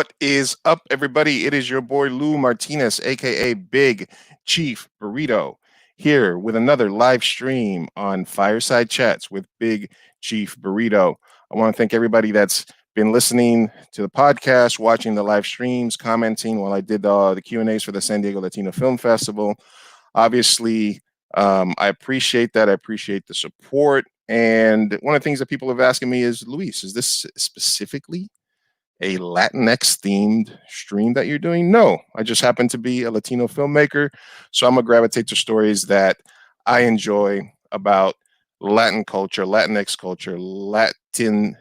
What is up, everybody? It is your boy Lou Martinez, aka Big Chief Burrito, here with another live stream on Fireside Chats with Big Chief Burrito. I want to thank everybody that's been listening to the podcast, watching the live streams, commenting while I did the Q&As for the San Diego Latino Film Festival. Obviously, I appreciate that. I appreciate the support. And one of the things that people have asking me is, Luis, is this specifically a Latinx themed stream that you're doing? No, I just happen to be a Latino filmmaker. So I'm gonna gravitate to stories that I enjoy about Latin culture, Latinx culture, Latinos,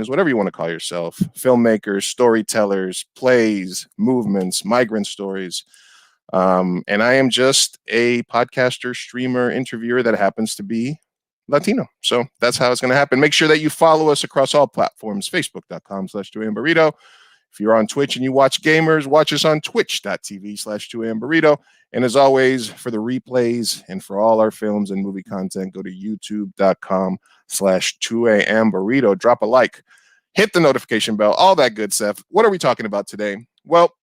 whatever you want to call yourself, filmmakers, storytellers, plays, movements, migrant stories. And I am just a podcaster, streamer, interviewer that happens to be Latino. So that's how it's going to happen. Make sure that you follow us across all platforms, facebook.com/2amburrito. If you're on Twitch and you watch gamers, watch us on twitch.tv/2amburrito. And as always, for the replays and for all our films and movie content, go to youtube.com/2amburrito. Drop a like, hit the notification bell, all that good stuff. What are we talking about today? Well,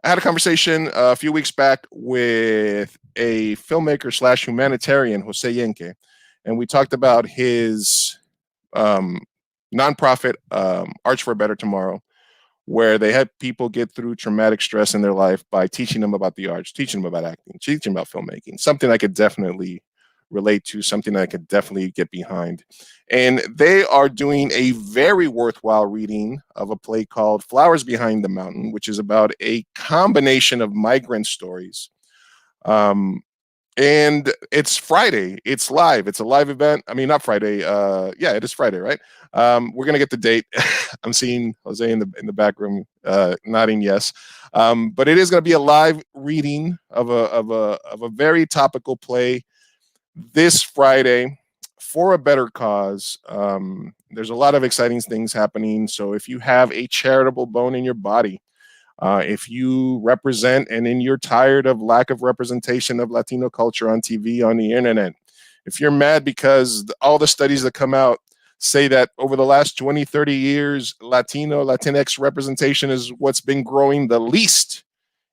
I had a conversation a few weeks back with a filmmaker / humanitarian, Jose Yenque, and we talked about his nonprofit, Arch for a Better Tomorrow, where they had people get through traumatic stress in their life by teaching them about the arts, teaching them about acting, teaching them about filmmaking, something I could definitely relate to, something I could definitely get behind. And they are doing a very worthwhile reading of a play called Flowers Behind the Mountain, which is about a combination of migrant stories. And it's Friday. It's live. It's a live event. I mean, not Friday. Yeah, it is Friday, right? We're gonna get the date. I'm seeing Jose in the back room nodding yes. But it is gonna be a live reading of a very topical play this Friday for a better cause. There's a lot of exciting things happening. So if you have a charitable bone in your body, if you represent and then you're tired of lack of representation of Latino culture on TV, on the internet, if you're mad because all the studies that come out say that over the last 20, 30 years, Latinx representation is what's been growing the least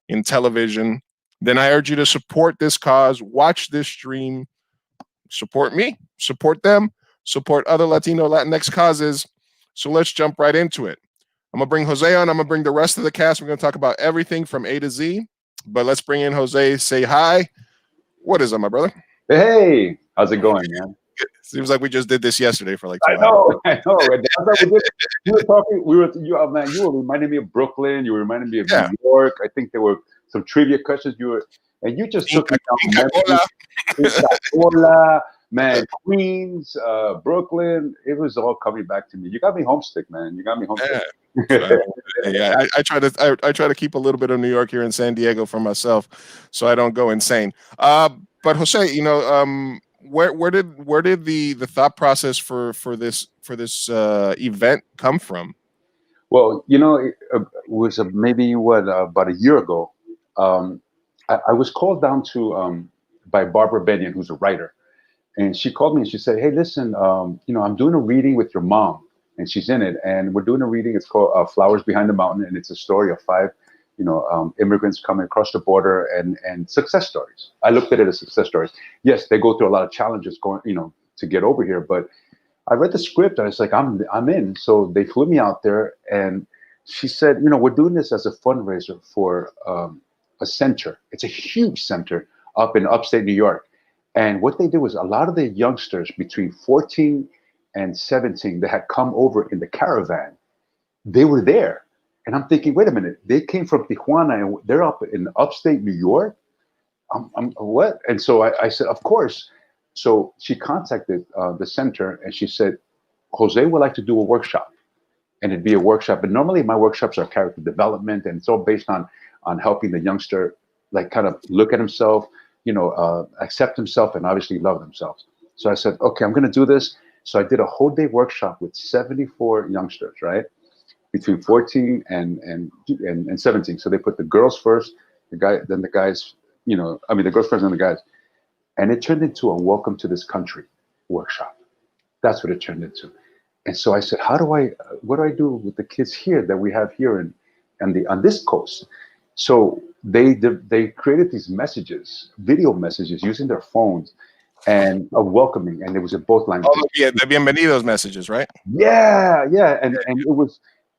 in television, then I urge you to support this cause, watch this stream, support me, support them, support other Latinx causes. So let's jump right into it. I'm going to bring Jose on. I'm going to bring the rest of the cast. We're going to talk about everything from A to Z. But let's bring in Jose. Say hi. What is up, my brother? Hey, how's it going, man? Seems like we just did this yesterday for like 2 hours. I know. You were talking. You were reminding me of Brooklyn. You were reminding me of New York. I think there were some trivia questions. You just took me down. Coca-Cola, man, Queens, Brooklyn. It was all coming back to me. You got me homesick, man. You got me homesick. Yeah, I try to keep a little bit of New York here in San Diego for myself, so I don't go insane. But Jose, where did the thought process for this event come from? Well, it was maybe about a year ago. I was called down to by Barbara Bennion, who's a writer, and she called me and she said, "Hey, listen, I'm doing a reading with your mom." And she's in it, and we're doing a reading. It's called Flowers Behind the Mountain, and it's a story of 5, immigrants coming across the border and success stories. I looked at it as success stories. Yes, they go through a lot of challenges going, to get over here. But I read the script, and I was like, I'm in. So they flew me out there, and she said, we're doing this as a fundraiser for a center. It's a huge center up in upstate New York. And what they did was a lot of the youngsters between 14 and 17 that had come over in the caravan, they were there. And I'm thinking, wait a minute, they came from Tijuana and they're up in upstate New York? What? And so I said, of course. So she contacted the center and she said, Jose would like to do a workshop. And it'd be a workshop. And normally my workshops are character development, and it's all based on helping the youngster like kind of look at himself, accept himself, and obviously love themselves. So I said, okay, I'm going to do this. So I did a whole day workshop with 74 youngsters, right? Between 14 and 17. So they put the girls first, the guys, the girls first and the guys. And it turned into a welcome to this country workshop. That's what it turned into. And so I said, what do I do with the kids here that we have here on this coast. So they created these messages, video messages, using their phones, and of welcoming, and it was in both languages. Oh, yeah, the bienvenidos messages, right? Yeah, and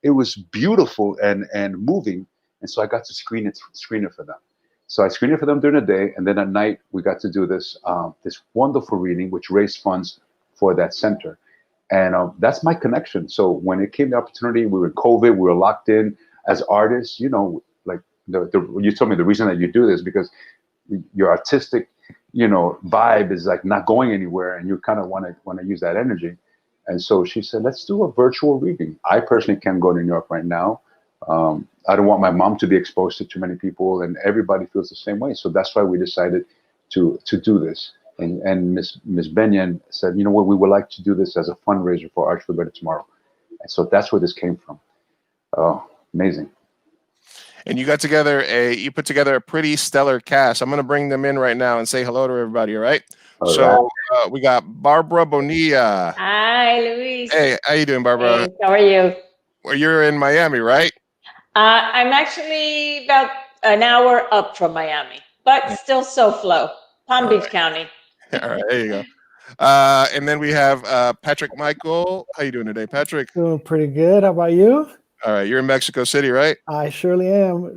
it was beautiful and moving, and so I got to screen it for them. So I screened it for them during the day, and then at night we got to do this this wonderful reading, which raised funds for that center, and that's my connection. So when it came to opportunity, we were in COVID, we were locked in as artists. You know, like you told me the reason that you do this because your artistic, vibe is like not going anywhere, and you kind of want to use that energy. And so she said, let's do a virtual reading. I personally can't go to New York right now. I don't want my mom to be exposed to too many people, and everybody feels the same way. So that's why we decided to do this. And Miss Bennion said, you know what, we would like to do this as a fundraiser for Arch for Better Tomorrow. And so that's where this came from. Oh, amazing. And you put together a pretty stellar cast. I'm going to bring them in right now and say hello to everybody. All right. So we got Barbara Bonilla. Hi, Luis. Hey, how you doing, Barbara? Hey, how are you? Well, you're in Miami, right? I'm actually about an hour up from Miami, but still SoFlo, Palm Beach County. All right, there you go. And then we have Patrick Michael. How you doing today, Patrick? Doing pretty good. How about you? All right, you're in Mexico City, right? I surely am.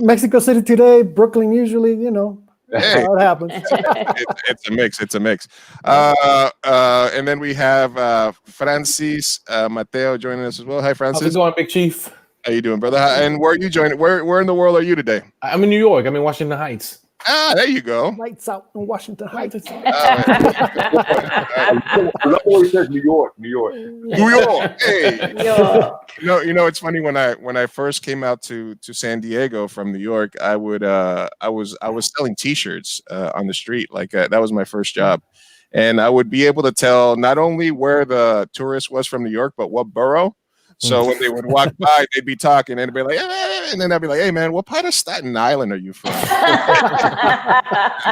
Mexico City today, Brooklyn usually, Hey. how it happens. It's a mix. It's a mix. And then we have Francis Mateo joining us as well. Hi, Francis. How's it going, Big Chief? How you doing, brother? And where are you joining? Where in the world are you today? I'm in New York. I'm in Washington Heights. Ah, there you go. Lights out in Washington Heights. Always says New York. New York. Hey. You know, it's funny when I first came out to San Diego from New York, I was selling T-shirts on the street. Like that was my first job, and I would be able to tell not only where the tourist was from New York, but what borough. So when they would walk by, they'd be talking, and they'd be like, hey, and then I'd be like, hey, man, what part of Staten Island are you from?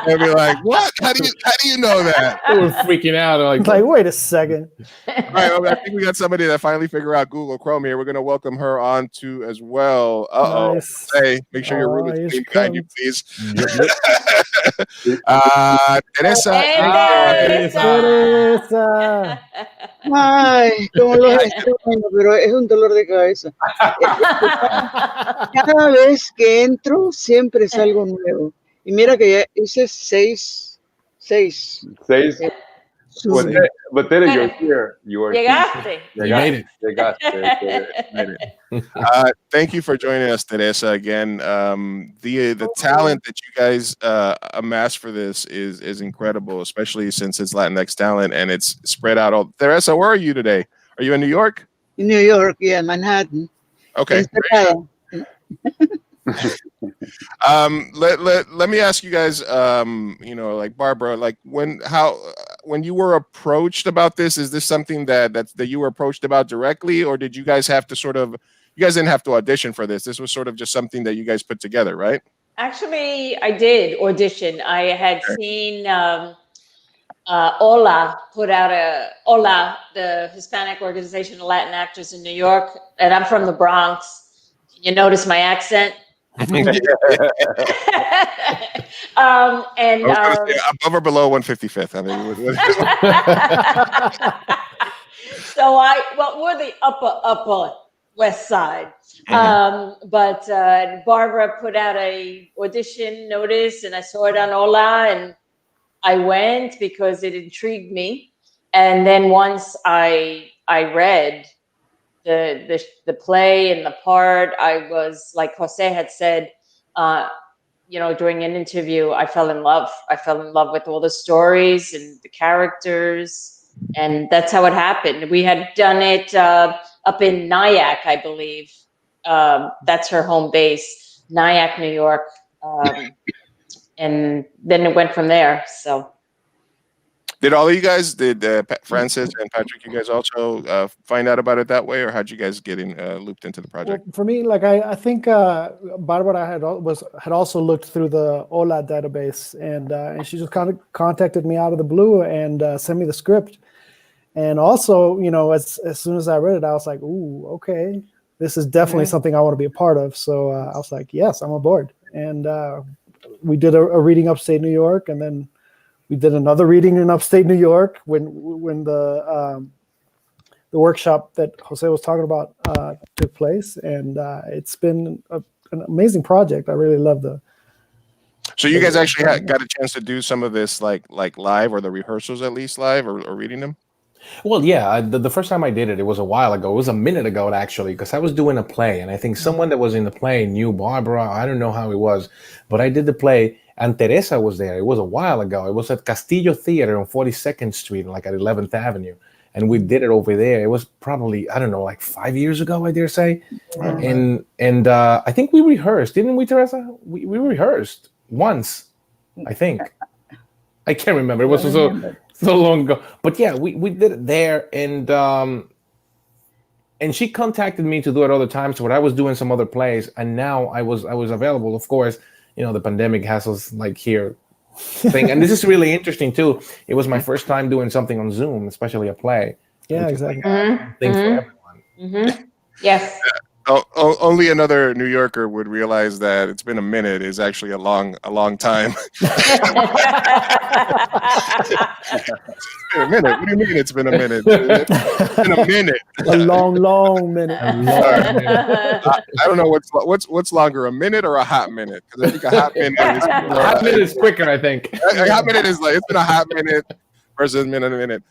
They'd be like, what? How do you know that? They were freaking out. Like, wait a second. All right, well, I think we got somebody that finally figured out Google Chrome here. We're going to welcome her on too as well. Nice. Hey, make sure your room is clean behind you, please. Teresa. Teresa. Ay, como lo extraño, pero es un dolor de cabeza. Cada vez que entro, siempre es algo nuevo. Y mira que ya hice seis. But then you're here. You are Llegaste. You made it. Made it. Thank you for joining us, Teresa. Again, the talent that you guys amassed for this is incredible, especially since it's Latinx talent and it's spread out all. Teresa, where are you today? Are you in New York? In New York, yeah, Manhattan. Okay. Let me ask you guys, like Barbara, like when you were approached about this, is this something that you were approached about directly, or did you guys have to you guys didn't have to audition for this? This was sort of just something that you guys put together, right? Actually, I did audition. I had seen Hola put out Hola, the Hispanic organization of Latin actors in New York, and I'm from the Bronx. You notice my accent? And above or below 155th. I mean, so we're the upper West Side. But Barbara put out a audition notice, and I saw it on Hola, and I went because it intrigued me. And then once I read the play and the part, I was, like Jose had said, during an interview, I fell in love. I fell in love with all the stories and the characters, and that's how it happened. We had done it up in Nyack, I believe. That's her home base, Nyack, New York. And then it went from there. So. Did all of you guys, Francis and Patrick, you guys also find out about it that way, or how'd you guys get looped into the project? Well, for me, like I think Barbara had also looked through the Hola database, and she just kind of contacted me out of the blue and sent me the script. And also, as soon as I read it, I was like, ooh, okay, this is definitely something I want to be a part of. So I was like, yes, I'm aboard. And we did a reading upstate New York, and then we did another reading in upstate New York when the workshop that Jose was talking about took place. And it's been an amazing project. I really love the. So you guys actually got a chance to do some of this like live, or the rehearsals at least live, or reading them? Well, yeah, the first time I did it, it was a while ago. It was a minute ago, actually, because I was doing a play, and I think someone that was in the play knew Barbara. I don't know how it was, but I did the play, and Teresa was there. It was a while ago. It was at Castillo Theater on 42nd Street, like at 11th Avenue, and we did it over there. It was probably, I don't know, like 5 years ago, I dare say. And I think we rehearsed, didn't we, Teresa? We rehearsed once, I think. I can't remember. It was so long ago. But yeah, we did it there, and she contacted me to do it other times when I was doing some other plays, and now I was available. Of course, the pandemic has us like here thing, and this is really interesting too. It was my first time doing something on Zoom, especially a play. Yeah, exactly. Thing for everyone. Yes. Only another New Yorker would realize that it's been a minute is actually a long time. A minute? What do you mean it's been a minute? It's been a minute. A long minute. I don't know what's longer, a minute or a hot minute? Because I think a hot minute is quicker. I think a hot minute is like, it's been a hot minute versus a minute.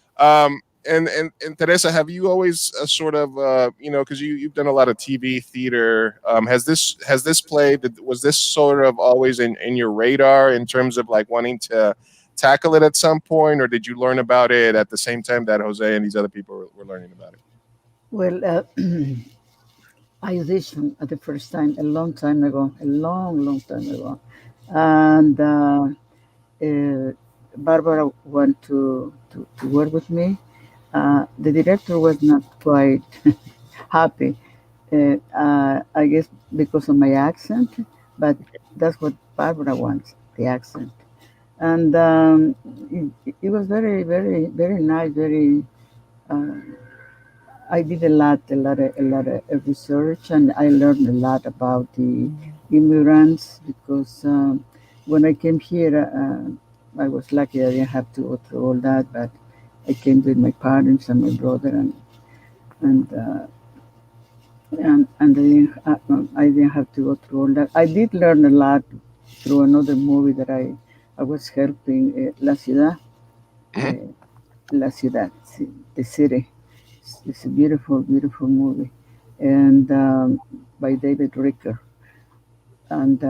And Teresa, have you always sort of because you've done a lot of TV theater? Has this play, was this sort of always in your radar in terms of like wanting to tackle it at some point, or did you learn about it at the same time that Jose and these other people were learning about it? Well, I auditioned at the first time a long time ago, a long time ago, and Barbara wanted to work with me. The director was not quite happy, I guess because of my accent, but that's what Barbara wants, the accent. And it was very, very, very nice. Very, I did a lot of research, and I learned a lot about the immigrants because when I came here, I was lucky I didn't have to go through all that, but I came with my parents and my brother, and I didn't have to go through all that. I did learn a lot through another movie that I was helping, La Ciudad, the city. It's a beautiful movie, and by David Ricker. And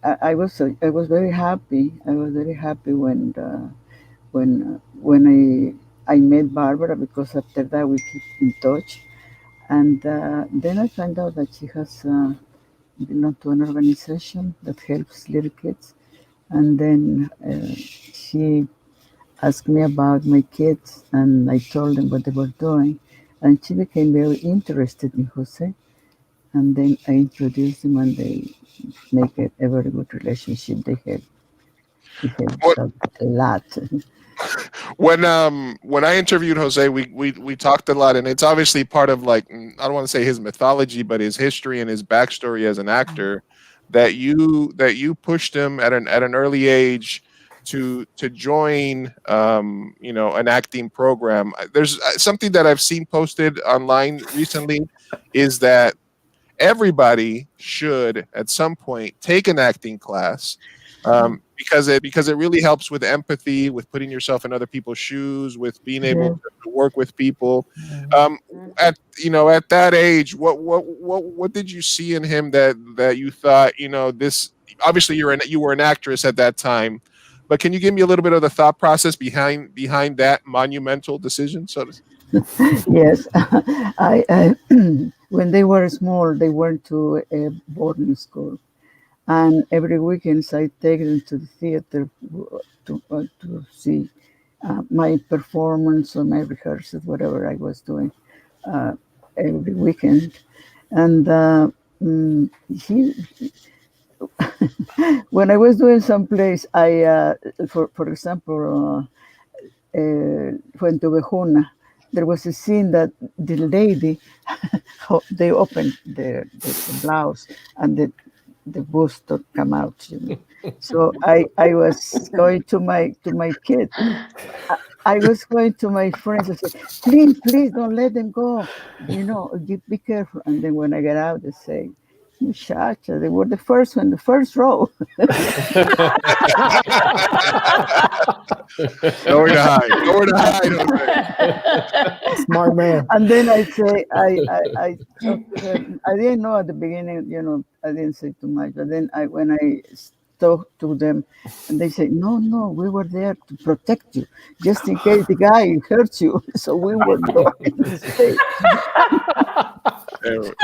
I was very happy. I was very happy when I met Barbara, because after that we keep in touch. And then I found out that she has belonged to an organization that helps little kids. And then she asked me about my kids, and I told them what they were doing. And she became very interested in Jose. And then I introduced them, and they make a very good relationship. They help a lot. When I interviewed Jose, we talked a lot, and it's obviously part of, like, I don't want to say his mythology, but his history and his backstory as an actor, that you pushed him at an early age to join an acting program. There's something that I've seen posted online recently, is that everybody should at some point take an acting class, because it really helps with empathy, with putting yourself in other people's shoes, with being able to work with people. At that age, what did you see in him that you thought, this? Obviously, you were an actress at that time, but can you give me a little bit of the thought process behind that monumental decision? Yes, I when they were small, they went to a boarding school, and every weekend I take them to the theater to see my performance or my rehearsals, whatever I was doing every weekend. And he, when I was doing some plays, I, for example, Fuente Ovejuna, there was a scene that the lady, they opened the blouse and the bust come out, you know. So I was going to my kid. I was going to my friends and say, please don't let them go. You know, be careful. And then when I get out, they say, muchacha, they were the first one, the first row. Nowhere to hide. Nowhere to hide. Smart man. And then I say, I didn't know at the beginning, you know, I didn't say too much. But then when I talked to them, and they say, no, we were there to protect you, just in case the guy hurts you. So we were going to stay. That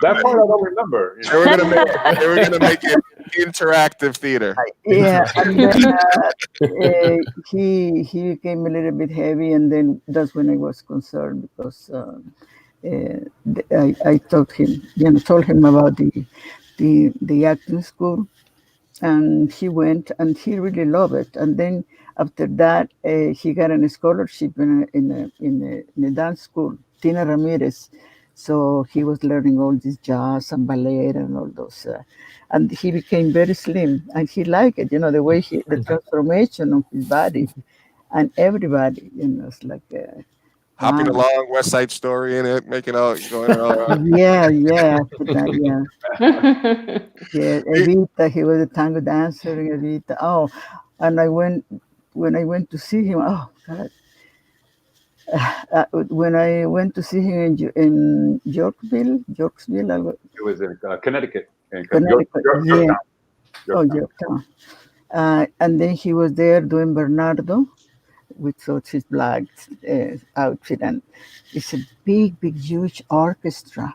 part I don't remember. You know? They were gonna make it interactive theater. Yeah, and then he became a little bit heavy, and then that's when I was concerned because I told him, you know, told him about the acting school, and he went, and he really loved it. And then after that, he got a scholarship in a dance school, Tina Ramirez. So he was learning all this jazz and ballet and all those, and he became very slim, and he liked it. You know, the way the transformation of his body, and everybody, you know, it's like Hopping wow. along, West Side Story in it, making out, going all around. Yeah, after that, yeah. Evita, he was a tango dancer, Evita. Oh, and when I went to see him, oh God. When I went to see him in Yorkville, It was in Connecticut. Connecticut, yeah. Yorktown. Yorktown. And then he was there doing Bernardo with his black outfit, and it's a big, huge orchestra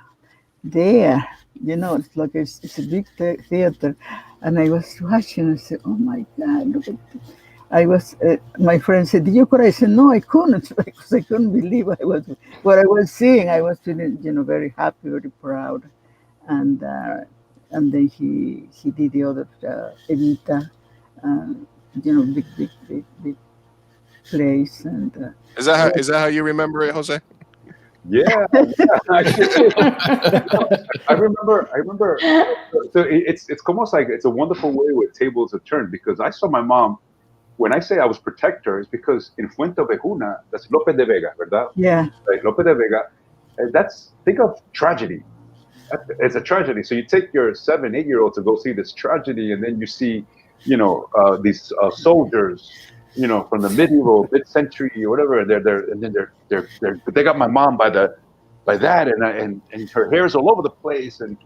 there. You know, it's like it's a big theater, and I was watching and I said, "Oh my God, look at this." I was. My friend said, "Did you cry?" I said, "No, I couldn't because I couldn't believe what I was seeing. I was feeling, you know, very happy, very proud, and then he did the other Evita, you know, big plays, and Is that how you remember it, Jose? Yeah. I remember. So it's almost like it's a wonderful way where tables have turned, because I saw my mom. When I say I was protector, it's because in Fuente Ovejuna, that's Lope de Vega, ¿verdad? yeah. Like Lope de Vega. Think of tragedy. It's a tragedy. So you take your 7-8-year-old to go see this tragedy, and then you see, you know, these soldiers, you know, from the mid-century or whatever, and they got my mom by that, and her hair's all over the place, and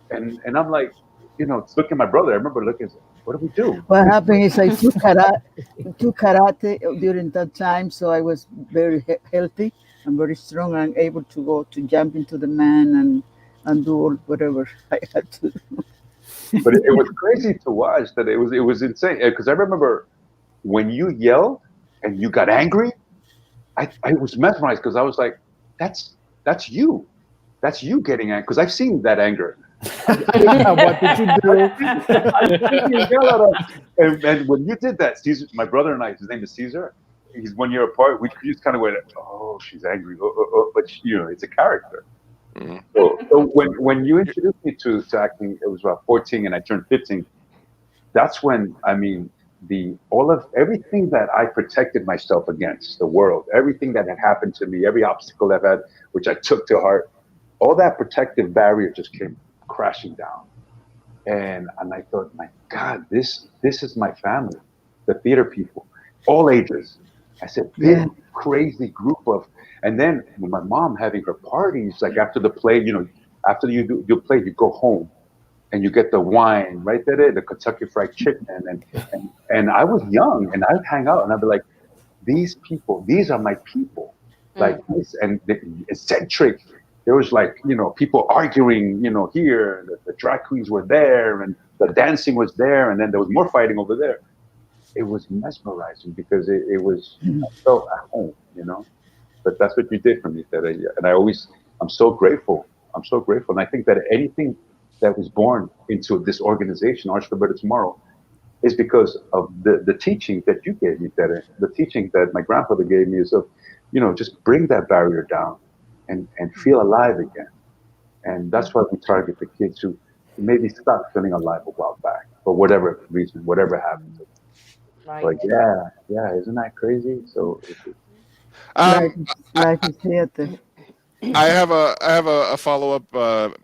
I'm like, you know, looking at my brother. I remember looking, what do we do? What happened is I took karate during that time, so I was very healthy and very strong and able to go to jump into the man and do all, whatever I had to do. But it was crazy to watch. That it was insane, because I remember when you yelled and you got angry, I was mesmerized, because I was like, that's you getting angry, because I've seen that anger. What did you do? And when you did that, Caesar, my brother and I, his name is Caesar. He's 1 year apart. We just kind of went, oh, she's angry. But you know, it's a character. Mm-hmm. So when you introduced me to acting, it was about 14, and I turned 15. That's when, I mean, everything that I protected myself against, the world, everything that had happened to me, every obstacle I've had, which I took to heart, all that protective barrier just came crashing down. And I thought, my God, this is my family, the theater people, all ages. I said, big, crazy group of, and then with my mom having her parties, like after the play, you know, after you do your play, you go home and you get the wine right there, the Kentucky Fried Chicken. And I was young, and I'd hang out and I'd be like, these people, these are my people. Like this, and the eccentric. There was, like, you know, people arguing, you know, here, the drag queens were there, and the dancing was there, and then there was more fighting over there. It was mesmerizing, because it was, I felt at home, you know. But that's what you did for me, and I'm so grateful. I'm so grateful, and I think that anything that was born into this organization, Arts for Better Tomorrow, is because of the teaching that you gave me, Tere. The teaching that my grandfather gave me is of, just bring that barrier down and feel alive again. And that's why we target the kids who maybe stopped feeling alive a while back for whatever reason, whatever happened to them. Right. But yeah, isn't that crazy? So Life is theater. I have a follow up,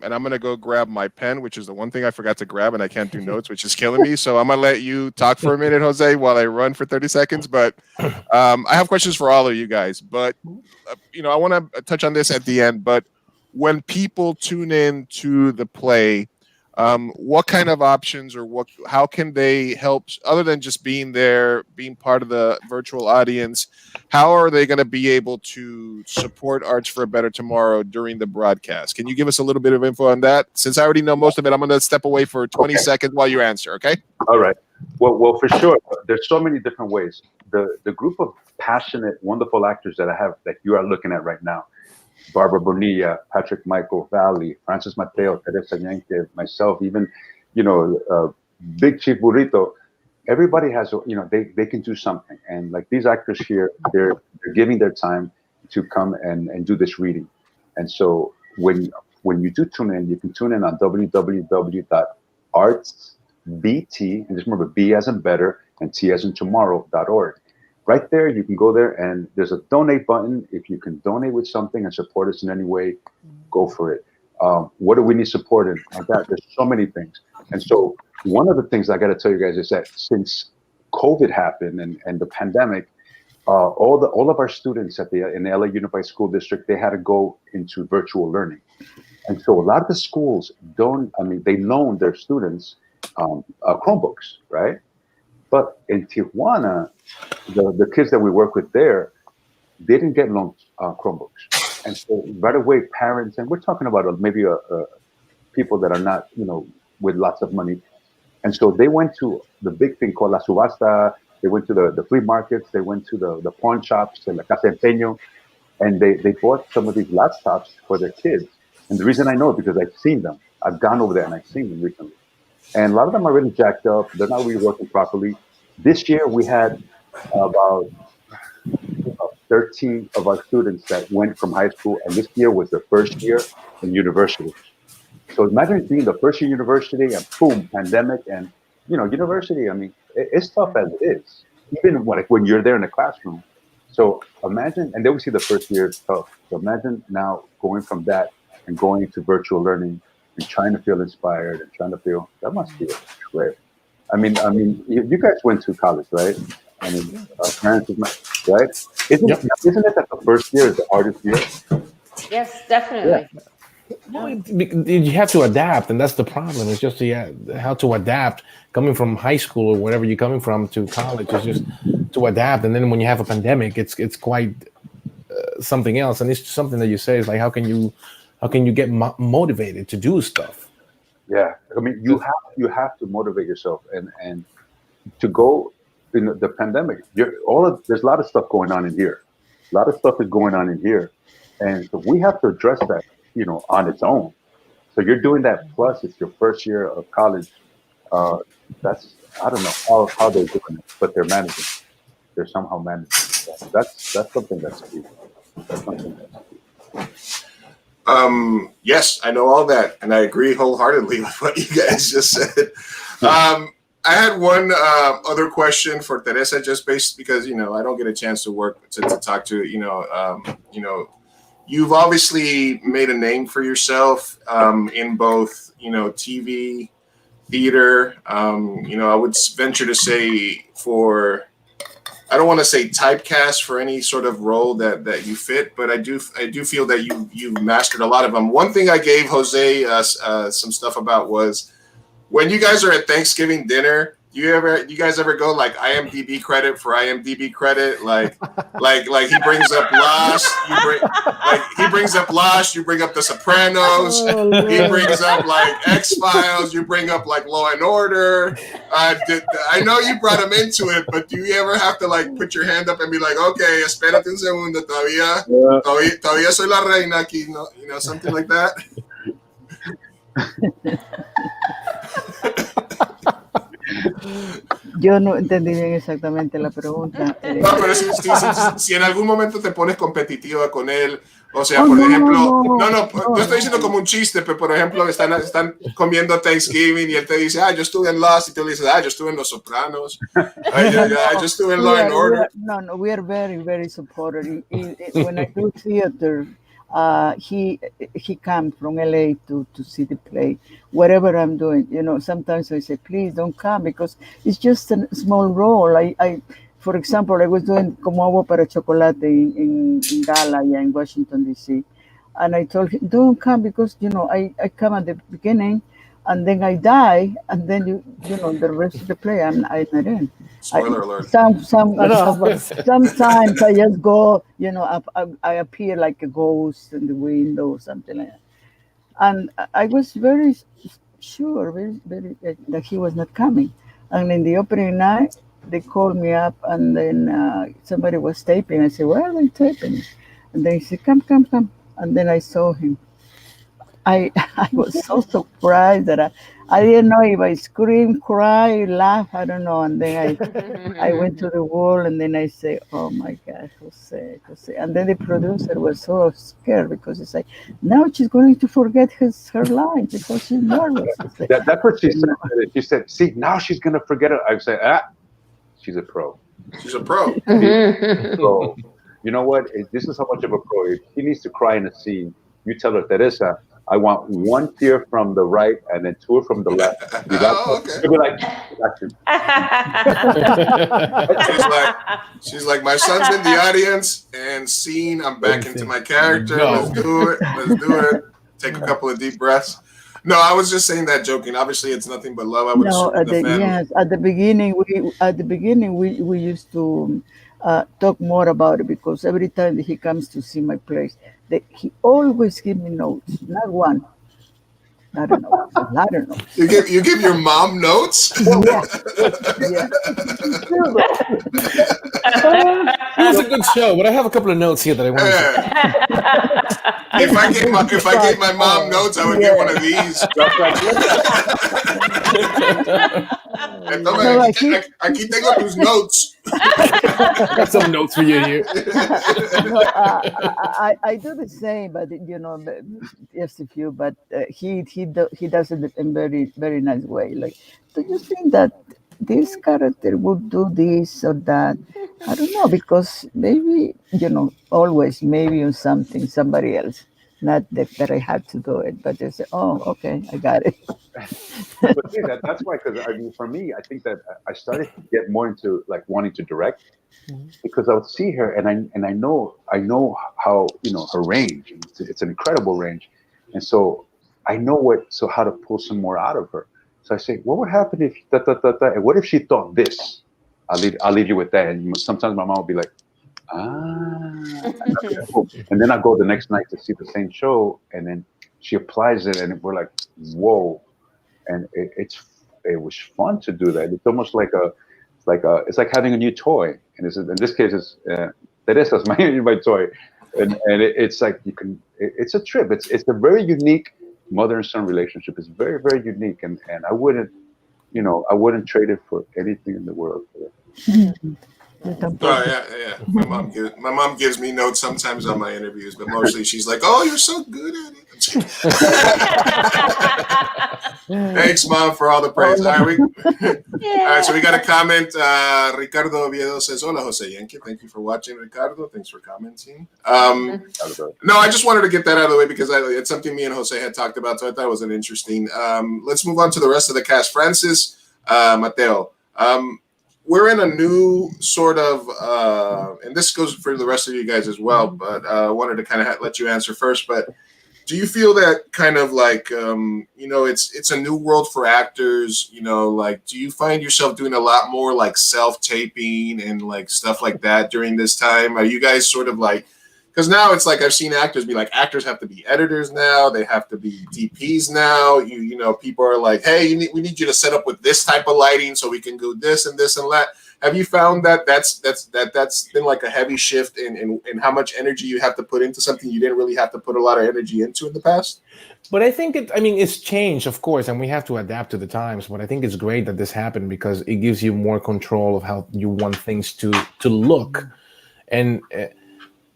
and I'm gonna go grab my pen, which is the one thing I forgot to grab, and I can't do notes, which is killing me. So I'm gonna let you talk for a minute, Jose, while I run for 30 seconds. But I have questions for all of you guys. But I want to touch on this at the end. But when people tune in to the play, what kind of options or how can they help other than just being there, being part of the virtual audience? How are they going to be able to support Arts for a Better Tomorrow during the broadcast? Can you give us a little bit of info on that? Since I already know most of it, I'm going to step away for 20 seconds while you answer. Okay. All right. Well, for sure. There's so many different ways. The group of passionate, wonderful actors that I have that you are looking at right now. Barbara Bonilla, Patrick Michael Valley, Francis Mateo, Teresa Yenque, myself, even, Big Chief Burrito. Everybody has, they can do something. And like these actors here, they're giving their time to come and do this reading. And so when you do tune in, you can tune in on www.artsbt, and just remember B as in better and T as in tomorrow.org. Right there, you can go there and there's a donate button. If you can donate with something and support us in any way, go for it. What do we need support in? Like that, there's so many things. And so one of the things I got to tell you guys is that since COVID happened and the pandemic, all of our students in the LA Unified School District, they had to go into virtual learning. And so a lot of the schools they loan their students Chromebooks, right? But in Tijuana, the kids that we work with there, they didn't get loaned Chromebooks. And so right away, parents, and we're talking about maybe people that are not, with lots of money. And so they went to the big thing called La Subasta. They went to the flea markets. They went to the pawn shops, La Casa Empeño, and they bought some of these laptops for their kids. And the reason I know it because I've seen them. I've gone over there and I've seen them recently. And a lot of them are really jacked up. They're not really working properly. This year, we had about 13 of our students that went from high school, and this year was their first year in university. So imagine being the first year university, and boom, pandemic, and university. I mean, it's tough as it is, even when you're there in the classroom. So imagine, and they would see the first year is tough. So imagine now going from that and going into virtual learning and trying to feel inspired and trying to feel that must be a trip. I mean, you guys went to college, right? I mean, parents, right? Isn't it that the first year is the hardest year? Yes, definitely. Yeah. No, you have to adapt, and that's the problem. It's just how to adapt coming from high school or wherever you're coming from to college. It's just to adapt, and then when you have a pandemic, it's quite something else. And it's something that you say is like, how can you get motivated to do stuff? Yeah, I mean, you have to motivate yourself, and to go in the pandemic. There's a lot of stuff going on in here. A lot of stuff is going on in here, and so we have to address that, on its own. So you're doing that. Plus, it's your first year of college. That's I don't know how they're doing it, but they're managing. They're somehow managing. That's something that's key. That's something that's key. Yes, I know all that, and I agree wholeheartedly with what you guys just said. I had one other question for Teresa, just based because I don't get a chance to talk to you've obviously made a name for yourself in both TV, theater. I would venture to say I don't want to say typecast for any sort of role that you fit, but I do feel that you've mastered a lot of them. One thing I gave Jose some stuff about was when you guys are at Thanksgiving dinner, you guys ever go like IMDb credit for IMDb credit? Like he brings up Lost, he brings up Lost, you bring up The Sopranos, he brings up like X-Files, you bring up like Law and Order. I know you brought him into it, but do you ever have to like put your hand up and be like, okay, espérate un segundo, todavía soy la reina aquí, something like that? Yo no entendí bien exactamente la pregunta. No, pero si en algún momento te pones competitiva con él, o sea, Oh, por no, ejemplo, no, no estoy diciendo como un chiste, pero por ejemplo, están comiendo Thanksgiving y él te dice, yo estuve en Lost, y tú le dices, yo estuve en Los Sopranos, yo estuve en Law and Order. No, we are very, very supportive. When I do theater, he comes from LA to see the play, whatever I'm doing. You know, sometimes I say, please don't come because it's just a small role. For example, I was doing Como Agua para Chocolate in Gala, in Washington, D.C. And I told him, don't come because, you know, I come at the beginning and then I die. And then, you know, the rest of the play, I'm not in. Spoiler alert. Sometimes I just go, you know, I appear like a ghost in the window or something like that. And I was very sure, very that he was not coming. And in the opening night, they called me up, and then somebody was taping. I said, "Where are they taping?" And they said, "Come." And then I saw him. I was so surprised that I didn't know if I scream, cry, laugh, I don't know. And then I went to the wall, and then I say, "Oh my God, Jose." And then the producer was so scared because he said, "Now she's going to forget her lines because she's nervous." That's what she said. She said, "See, now she's going to forget it." I said, she's a pro. She's a pro. So, you know what? This is how much of a pro. If she needs to cry in a scene, you tell her, Teresa, I want one tear from the right and then two from the left. Okay. She'll be like, she's like, my son's in the audience and scene. I'm back into my character. Let's do it. Take a couple of deep breaths. No, I was just saying that joking. Obviously, it's nothing but love. I would assume at the beginning, we used to talk more about it because every time that he comes to see my plays, he always give me notes, not one. I don't know. You give your mom notes? Yeah. It was a good show, but I have a couple of notes here that I want to say. If I gave my mom notes, I would get one of these. Aquí tengo tus notes. I got some notes for you here. I do the same, but you know, just a few. But he does it in very, very nice way. Like, do you think that this character would do this or that? I don't know, because maybe, you know, always maybe on somebody else. Not that I had to do it, but they say, "Oh, okay, I got it." But see, that's why, because I mean, for me, I think that I started to get more into like wanting to direct because I would see her and I know how, you know, her range. It's an incredible range, and so I know how to pull some more out of her. So I say, what would happen if and what if she thought this? I'll leave you with that. And sometimes my mom will be like, and then I go the next night to see the same show, and then she applies it, and we're like, whoa! And it was fun to do that. It's almost like it's like having a new toy. And in this case, it's Teresa's my toy, and it's like it's a trip. It's a very unique mother and son relationship. It's very, very unique, and I wouldn't trade it for anything in the world. Oh yeah. My mom gives me notes sometimes on my interviews, but mostly she's like, "Oh, you're so good at it." Thanks, Mom, for all the praise. All right, so we got a comment. Ricardo Oviedo says, "Hola, Jose Yenque. Thank you for watching, Ricardo. Thanks for commenting." No, I just wanted to get that out of the way because it's something me and Jose had talked about, so I thought it was an interesting. Let's move on to the rest of the cast. Francis, Mateo. We're in a new sort of, and this goes for the rest of you guys as well, but I wanted to kind of let you answer first. But do you feel that kind of like, you know, it's a new world for actors, you know, like, do you find yourself doing a lot more like self-taping and like stuff like that during this time? Are you guys sort of like, because now it's like I've seen actors be like, actors have to be editors now. They have to be DPs now. You know, people are like, hey, we need you to set up with this type of lighting so we can do this and this and that. Have you found that that's been like a heavy shift in how much energy you have to put into something you didn't really have to put a lot of energy into in the past? But I think it's changed, of course, and we have to adapt to the times. But I think it's great that this happened because it gives you more control of how you want things to look, and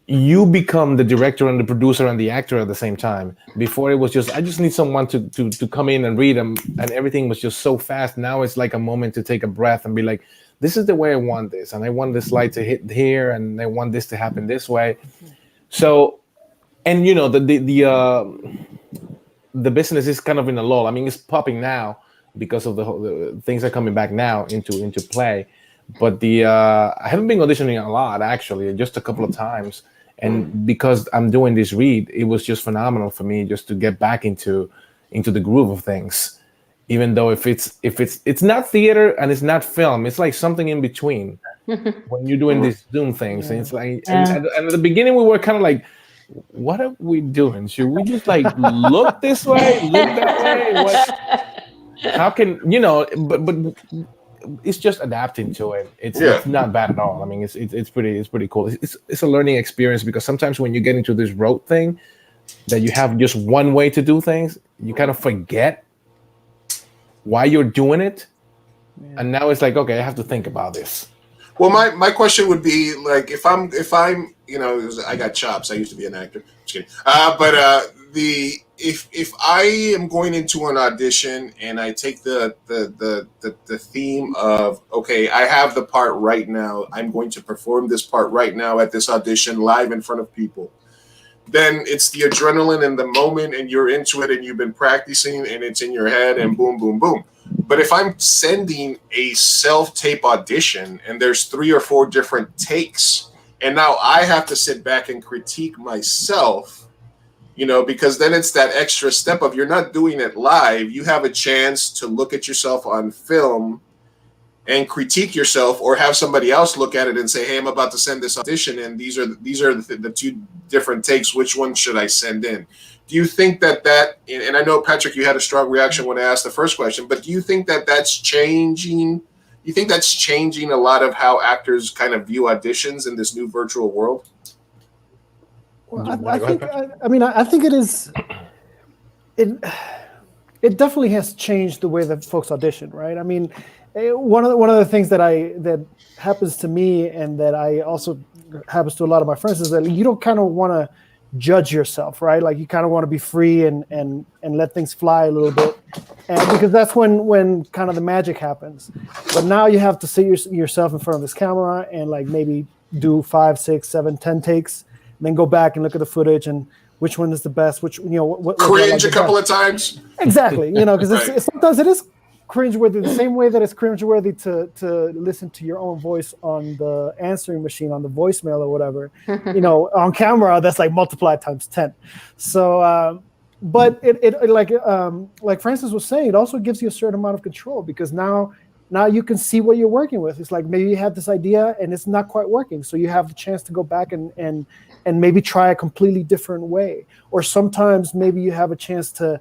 you become the director and the producer and the actor at the same time. Before it was just, I just need someone to come in and read them, and everything was just so fast. Now it's like a moment to take a breath and be like, this is the way I want this, and I want this light to hit here, and I want this to happen this way. So, and the business is kind of in a lull. I mean, it's popping now because of the things are coming back now into play. But I haven't been auditioning a lot, actually, just a couple of times. And because I'm doing this read, it was just phenomenal for me just to get back into the groove of things. Even though if it's not theater and it's not film, it's like something in between when you're doing these Zoom things. And it's like, and at the beginning we were kind of like, what are we doing? Should we just like look this way, look that way? What? How can But it's just adapting to it. It's not bad at all. I mean, it's pretty cool. It's a learning experience because sometimes when you get into this rote thing, that you have just one way to do things, you kind of forget why you're doing it, and now it's like, okay, I have to think about this. Well, my question would be like, if I'm I got chops. I used to be an actor. Just kidding. If I am going into an audition and I take the theme of, okay, I have the part right now, I'm going to perform this part right now at this audition live in front of people, then it's the adrenaline in the moment and you're into it and you've been practicing and it's in your head and boom, boom, boom. But if I'm sending a self-tape audition and there's 3 or 4 different takes, and now I have to sit back and critique myself, because then it's that extra step of you're not doing it live. You have a chance to look at yourself on film and critique yourself, or have somebody else look at it and say, hey, I'm about to send this audition, and these are the 2 different takes. Which one should I send in? Do you think that, and I know, Patrick, you had a strong reaction when I asked the first question, but do you think that that's changing? You think that's changing a lot of how actors kind of view auditions in this new virtual world? Well, I think it is. It definitely has changed the way that folks audition, right? I mean, one of the things that happens to me, and that I also happens to a lot of my friends, is that you don't kind of want to judge yourself, right? Like you kind of want to be free and let things fly a little bit, and because that's when kind of the magic happens. But now you have to sit yourself in front of this camera and like maybe do 5, 6, 7, 10 takes, and then go back and look at the footage and which one is the best, which what cringe a couple of times. Exactly, because right. Sometimes it is cringeworthy, the same way that it's cringeworthy to listen to your own voice on the answering machine, on the voicemail or whatever. On camera, that's like multiplied times 10. So, but it like Francis was saying, it also gives you a certain amount of control, because now you can see what you're working with. It's like maybe you have this idea and it's not quite working, so you have the chance to go back and maybe try a completely different way. Or sometimes maybe you have a chance to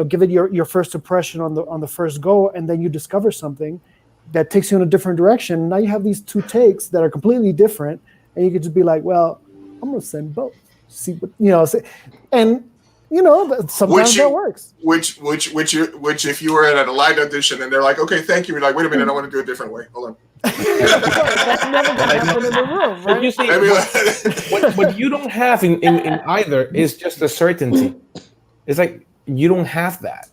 give it your first impression on the first go, and then you discover something that takes you in a different direction. Now you have these 2 takes that are completely different, and you could just be like, well, I'm gonna send both. See what and sometimes that works. Which if you were at a live audition and they're like, okay, thank you, you're like, wait a minute, I want to do it a different way. Hold on. That's never gonna happen in the room, right? You see, what you don't have in either is just a certainty. It's like you don't have that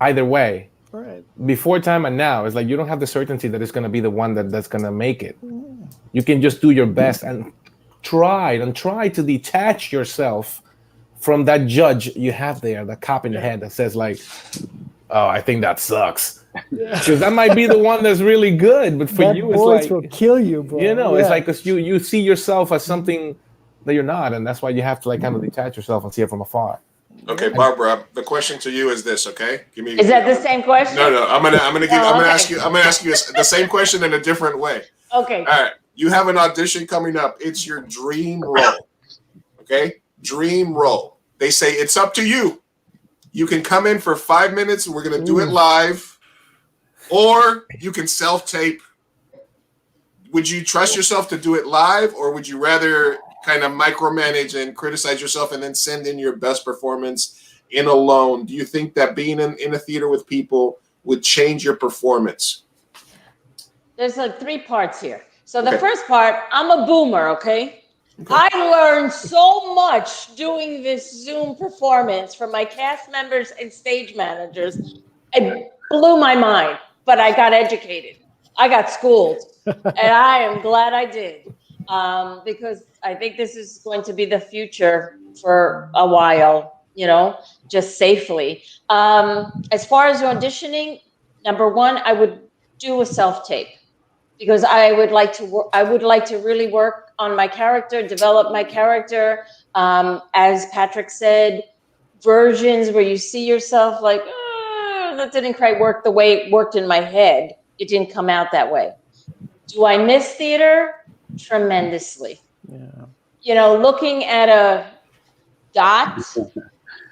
either way. Right. Before time and now, it's like you don't have the certainty that it's going to be the one that's going to make it. You can just do your best and try to detach yourself from that judge you have there, the cop in the head that says like, oh, I think that sucks. Because that might be the one that's really good, but for that you, it's like will kill you, bro. It's like because you see yourself as something that you're not, and that's why you have to like kind of detach yourself and see it from afar. Okay, Barbara, the question to you is this, okay? Is that the same question? No, I'm gonna ask you the same question in a different way. Okay. All right. You have an audition coming up. It's your dream role. Okay? Dream role. They say it's up to you. You can come in for 5 minutes and we're gonna do it live, or you can self-tape. Would you trust yourself to do it live, or would you rather kind of micromanage and criticize yourself and then send in your best performance in alone, do you think that being in a theater with people would change your performance? There's like 3 parts here. So the first part, I'm a boomer, okay? I learned so much doing this Zoom performance from my cast members and stage managers. It blew my mind, but I got educated. I got schooled, and I am glad I did, because I think this is going to be the future for a while, you know, just safely. As far as auditioning, number 1, I would do a self-tape, because I would like to really work on my character, develop my character. As Patrick said, versions where you see yourself like, that didn't quite work the way it worked in my head. It didn't come out that way. Do I miss theater? Tremendously. Yeah. You know, looking at a dot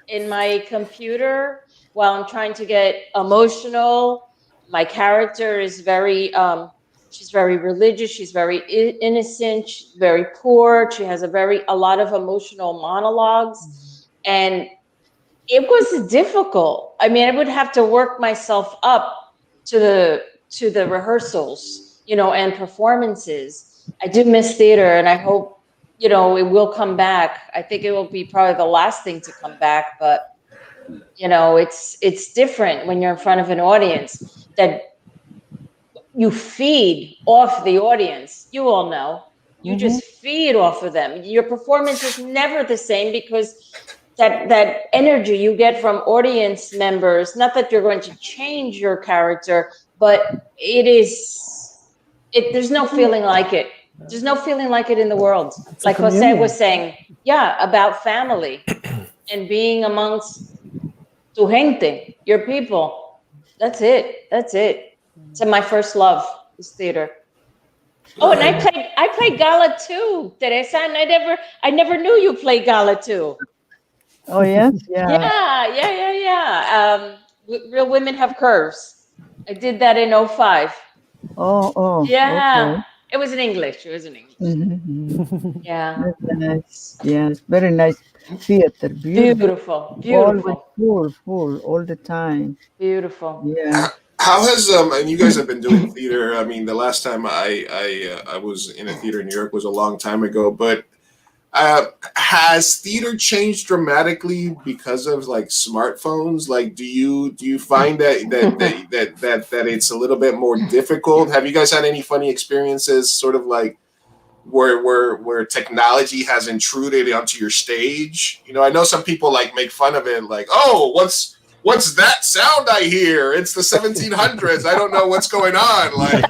in my computer while I'm trying to get emotional. My character is very, she's very religious. She's very innocent. She's very poor. She has a lot of emotional monologues, and it was difficult. I mean, I would have to work myself up to the rehearsals, you know, and performances. I do miss theater, and I hope, you know, it will come back. I think it will be probably the last thing to come back, but you know, it's different when you're in front of an audience that you feed off the audience. You all know, you just feed off of them. Your performance is never the same, because that energy you get from audience members, not that you're going to change your character, but there's no feeling like it. There's no feeling like it in the world. It's like Jose was saying, about family and being amongst tu gente, your people. That's it. So my first love is theater. Oh, and I played Gala too, Teresa, and I never knew you played Gala too. Oh, yes? Yeah. Yeah. Real Women Have Curves. I did that in 2005. Oh. Yeah. Okay. It was in English. Mm-hmm. Yeah. Very nice. Yes, very nice theater. Beautiful. Always full all the time. Beautiful. Yeah. How has and you guys have been doing theater? I mean, the last time I was in a theater in New York was a long time ago, but has theater changed dramatically because of like smartphones? Like, do you find that it's a little bit more difficult? Have you guys had any funny experiences, sort of like where technology has intruded onto your stage? You know, I know some people like make fun of it, like, oh, what's that sound I hear? It's the 1700s. I don't know what's going on. Like,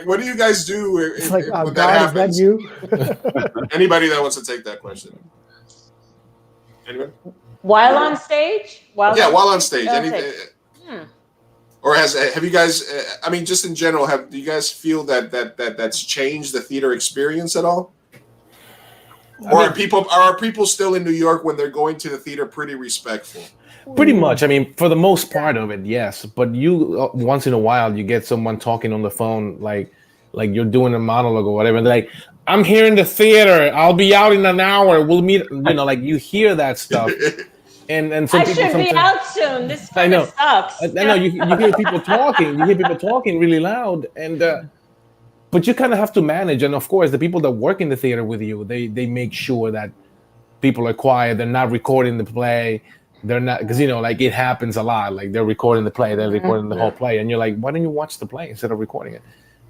what do you guys do It's like, when that God, happens? is that you? Anybody that wants to take that question? Anybody? While on stage? While on stage. Anything? Or have you guys? I mean, just in general, do you guys feel that's changed the theater experience at all? Or are people still in New York when they're going to the theater pretty respectful? Pretty much. I mean, for the most part of it, yes. But you once in a while you get someone talking on the phone, like you're doing a monologue or whatever. And they're like, "I'm here in the theater. I'll be out in an hour. We'll meet." You know, like you hear that stuff. And some I people should be out soon. This kind of sucks. I know you hear people talking. You hear people talking really loud, and but you kind of have to manage. And of course, the people that work in the theater with you, they make sure that people are quiet. They're not recording the play. They're not, because you know, like it happens a lot. Like they're recording the play, they're recording the whole play, and you're like, why don't you watch the play instead of recording it?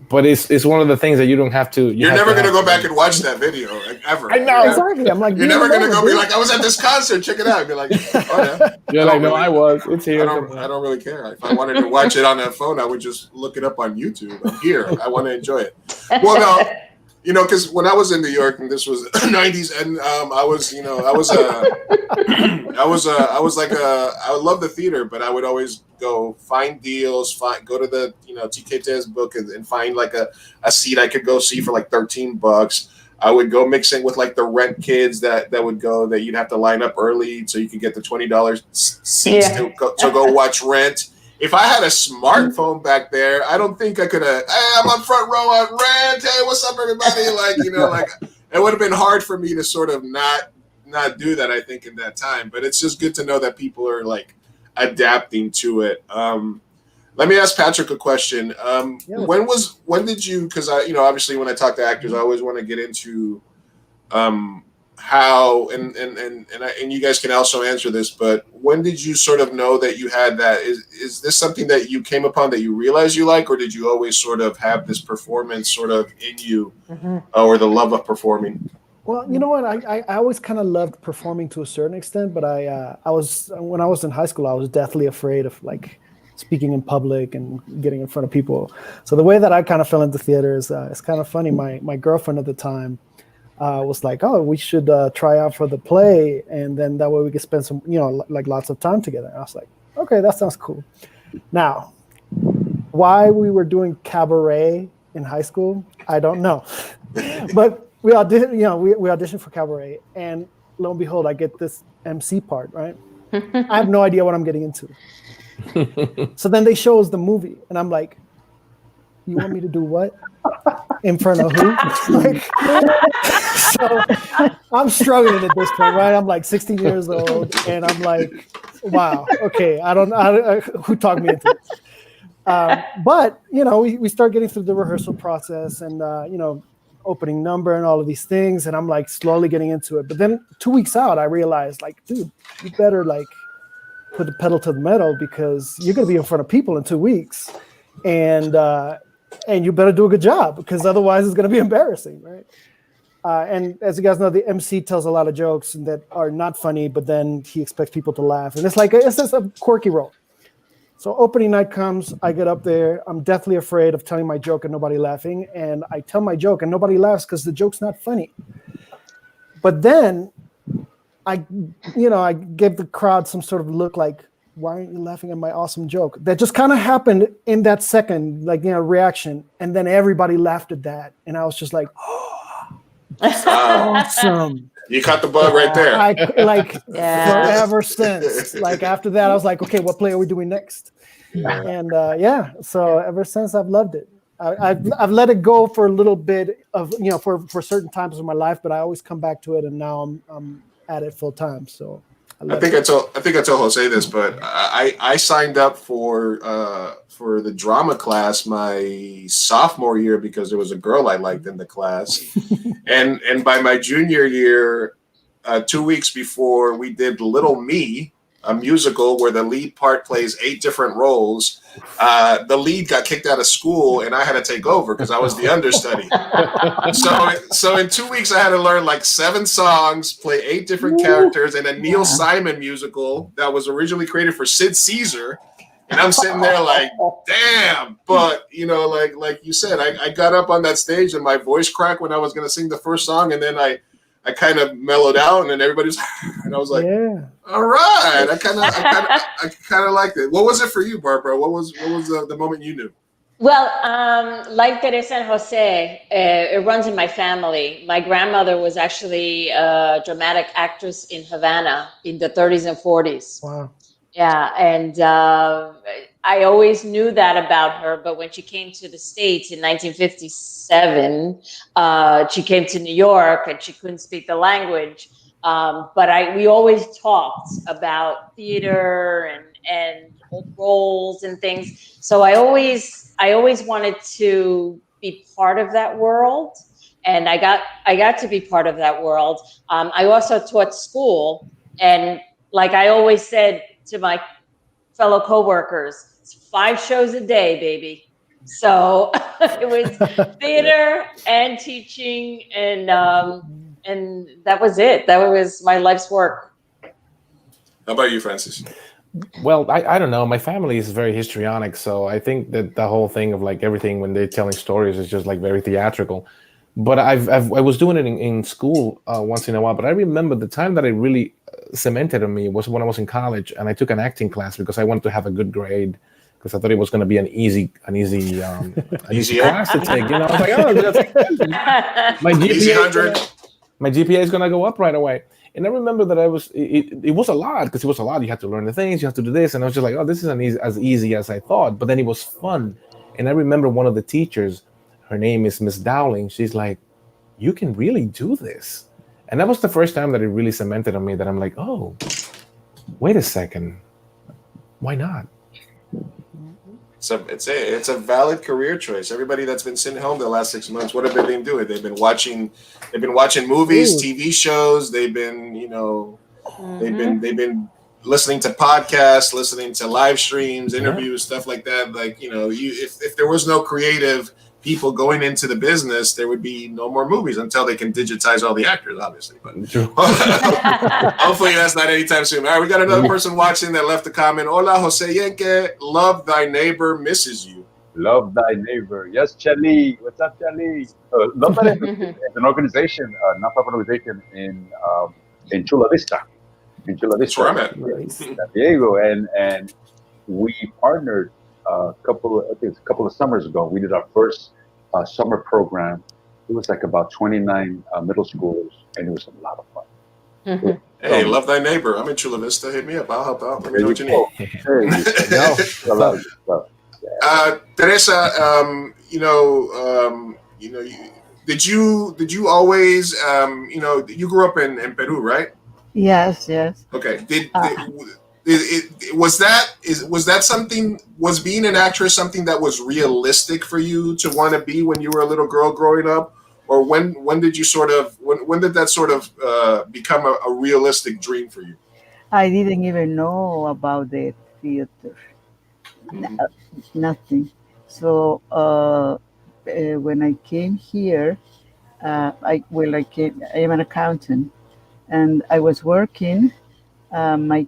But it's one of the things that you don't have to. You're never gonna go back and watch that video, like, ever. I know, Exactly. I'm like, you're never gonna go be like, I was at this concert. Check it out. You're like, oh yeah. You're like, no, I was. It's here. I don't really care. If I wanted to watch it on that phone, I would just look it up on YouTube. I'm here. I want to enjoy it. Well, no, you know, because when I was in New York, and this was the '90s, and I love the theater, but I would always go find deals, go to the Tiquetes book and find like a seat I could go see for like $13. I would go mix in with like the rent kids that would go, that you'd have to line up early so you could get the $20 seats to go watch Rent. If I had a smartphone back there, I don't think I could have. Hey, I'm on front row on Rent. Hey, what's up, everybody? Like, like it would have been hard for me to sort of not not do that, I think, in that time. But it's just good to know that people are like adapting to it. Let me ask Patrick a question. When did you? Because obviously, when I talk to actors, I always want to get into how and you guys can also answer this. But when did you sort of know that you had that? Is this something that you came upon that you realized you like, or did you always sort of have this performance sort of in you, or the love of performing? Well, you know what? I always kind of loved performing to a certain extent, but when I was in high school, I was deathly afraid of like speaking in public and getting in front of people. So the way that I kind of fell into theater is it's kind of funny. My girlfriend at the time was like, "Oh, we should try out for the play, and then that way we could spend some, like lots of time together." And I was like, "Okay, that sounds cool." Now, why we were doing cabaret in high school, I don't know, but we auditioned for cabaret, and lo and behold, I get this MC part, right? I have no idea what I'm getting into. So then they show us the movie, and I'm like, "You want me to do what? In front of who?" So I'm struggling at this point, right? I'm like 16 years old, and I'm like, "Wow, okay, I don't know who talked me into this." But we start getting through the rehearsal process, and opening number and all of these things, and I'm like slowly getting into it. But then 2 weeks out, I realized, like, dude, you better like put the pedal to the metal, because you're going to be in front of people in 2 weeks, and you better do a good job, because otherwise it's going to be embarrassing, right? And as you guys know, the MC tells a lot of jokes that are not funny, but then he expects people to laugh, and it's just a quirky role. So opening night comes, I get up there, I'm deathly afraid of telling my joke and nobody laughing, and I tell my joke and nobody laughs because the joke's not funny. But then I gave the crowd some sort of look like, "Why aren't you laughing at my awesome joke?" That just kind of happened in that second, reaction. And then everybody laughed at that. And I was just like, "Oh, that's awesome." You caught the bug right there. Forever since. Like after that, I was like, "Okay, what play are we doing next?" And so ever since, I've loved it. I've let it go for a little bit of, for certain times of my life, but I always come back to it. And now I'm at it full time. So I think I told Jose this, but I signed up for the drama class my sophomore year because there was a girl I liked in the class, and by my junior year, 2 weeks before, we did Little Me, a musical where the lead part plays 8 different roles. The lead got kicked out of school, and I had to take over because I was the understudy. So in 2 weeks, I had to learn like 7 songs, play 8 different characters, and a Neil Simon musical that was originally created for Sid Caesar. And I'm sitting there like, damn. But like you said, I got up on that stage and my voice cracked when I was going to sing the first song, and then I kind of mellowed out, and then everybody was, and I was like, all right, I kind of liked it. What was it for you, Barbara? What was the moment you knew? Well, like Teresa and Jose, it runs in my family. My grandmother was actually a dramatic actress in Havana in the 30s and 40s. Wow. Yeah, and I always knew that about her, but when she came to the States in 1957, she came to New York and she couldn't speak the language. But we always talked about theater and roles and things. So I always wanted to be part of that world, and I got to be part of that world. I also taught school, and like I always said to my fellow coworkers, it's 5 shows a day, baby. So it was theater and teaching, and that was it. That was my life's work. How about you, Francis? Well, I don't know. My family is very histrionic, so I think that the whole thing of like everything when they're telling stories is just like very theatrical. But I was doing it in school once in a while. But I remember the time that it really cemented on me was when I was in college, and I took an acting class because I wanted to have a good grade, because I thought it was going to be an easy class to take. I was like, oh, my GPA is going to go up right away. And I remember that it was a lot, because it was a lot. You have to learn the things, you have to do this, and I was just like, oh, this isn't as easy as I thought. But then it was fun. And I remember one of the teachers, her name is Miss Dowling. She's like, you can really do this. And that was the first time that it really cemented on me that I'm like, oh, wait a second, why not? It's a valid career choice. Everybody that's been sitting home the last 6 months, what have they been doing? They've been watching movies, TV shows. They've been, they've been listening to podcasts, listening to live streams, interviews, stuff like that. Like, if there was no creative people going into the business, there would be no more movies until they can digitize all the actors, obviously. But hopefully that's not anytime soon. All right, we got another person watching that left a comment. Hola, Jose Yenque. Love thy neighbor, misses you. Love thy neighbor. Yes, Charlie. What's up, Charlie? Love thy neighbor is an organization, non-profit organization in Chula Vista. That's where I'm at. San Diego, and we partnered a couple of summers ago. We did our first summer program. It was like about 29 middle schoolers, and it was a lot of fun. Hey, love thy neighbor. I'm in Chula Vista. Hit me up. I'll help out. Let me know what you need. Teresa, did you always, you grew up in Peru, right? Yes. Okay. Was that something? Was being an actress something that was realistic for you to want to be when you were a little girl growing up, or when did you when did that sort of become a realistic dream for you? I didn't even know about the theater. Nothing. So when I came here, I am an accountant, and I was working. I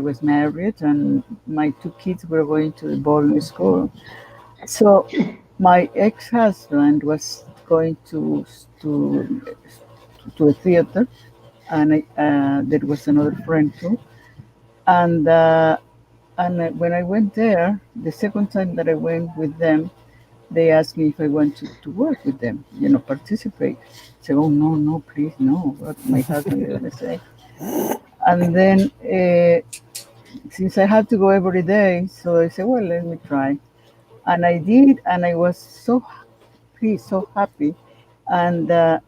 was married, and my 2 kids were going to the boarding school. So my ex-husband was going to a theater, and there was another friend too. And when I went there, the second time that I went with them, they asked me if I wanted to work with them, participate. I said, oh, no, please, no. What my husband is going to say. And then, since I had to go every day, so I said, well, let me try. And I did, and I was so happy. And the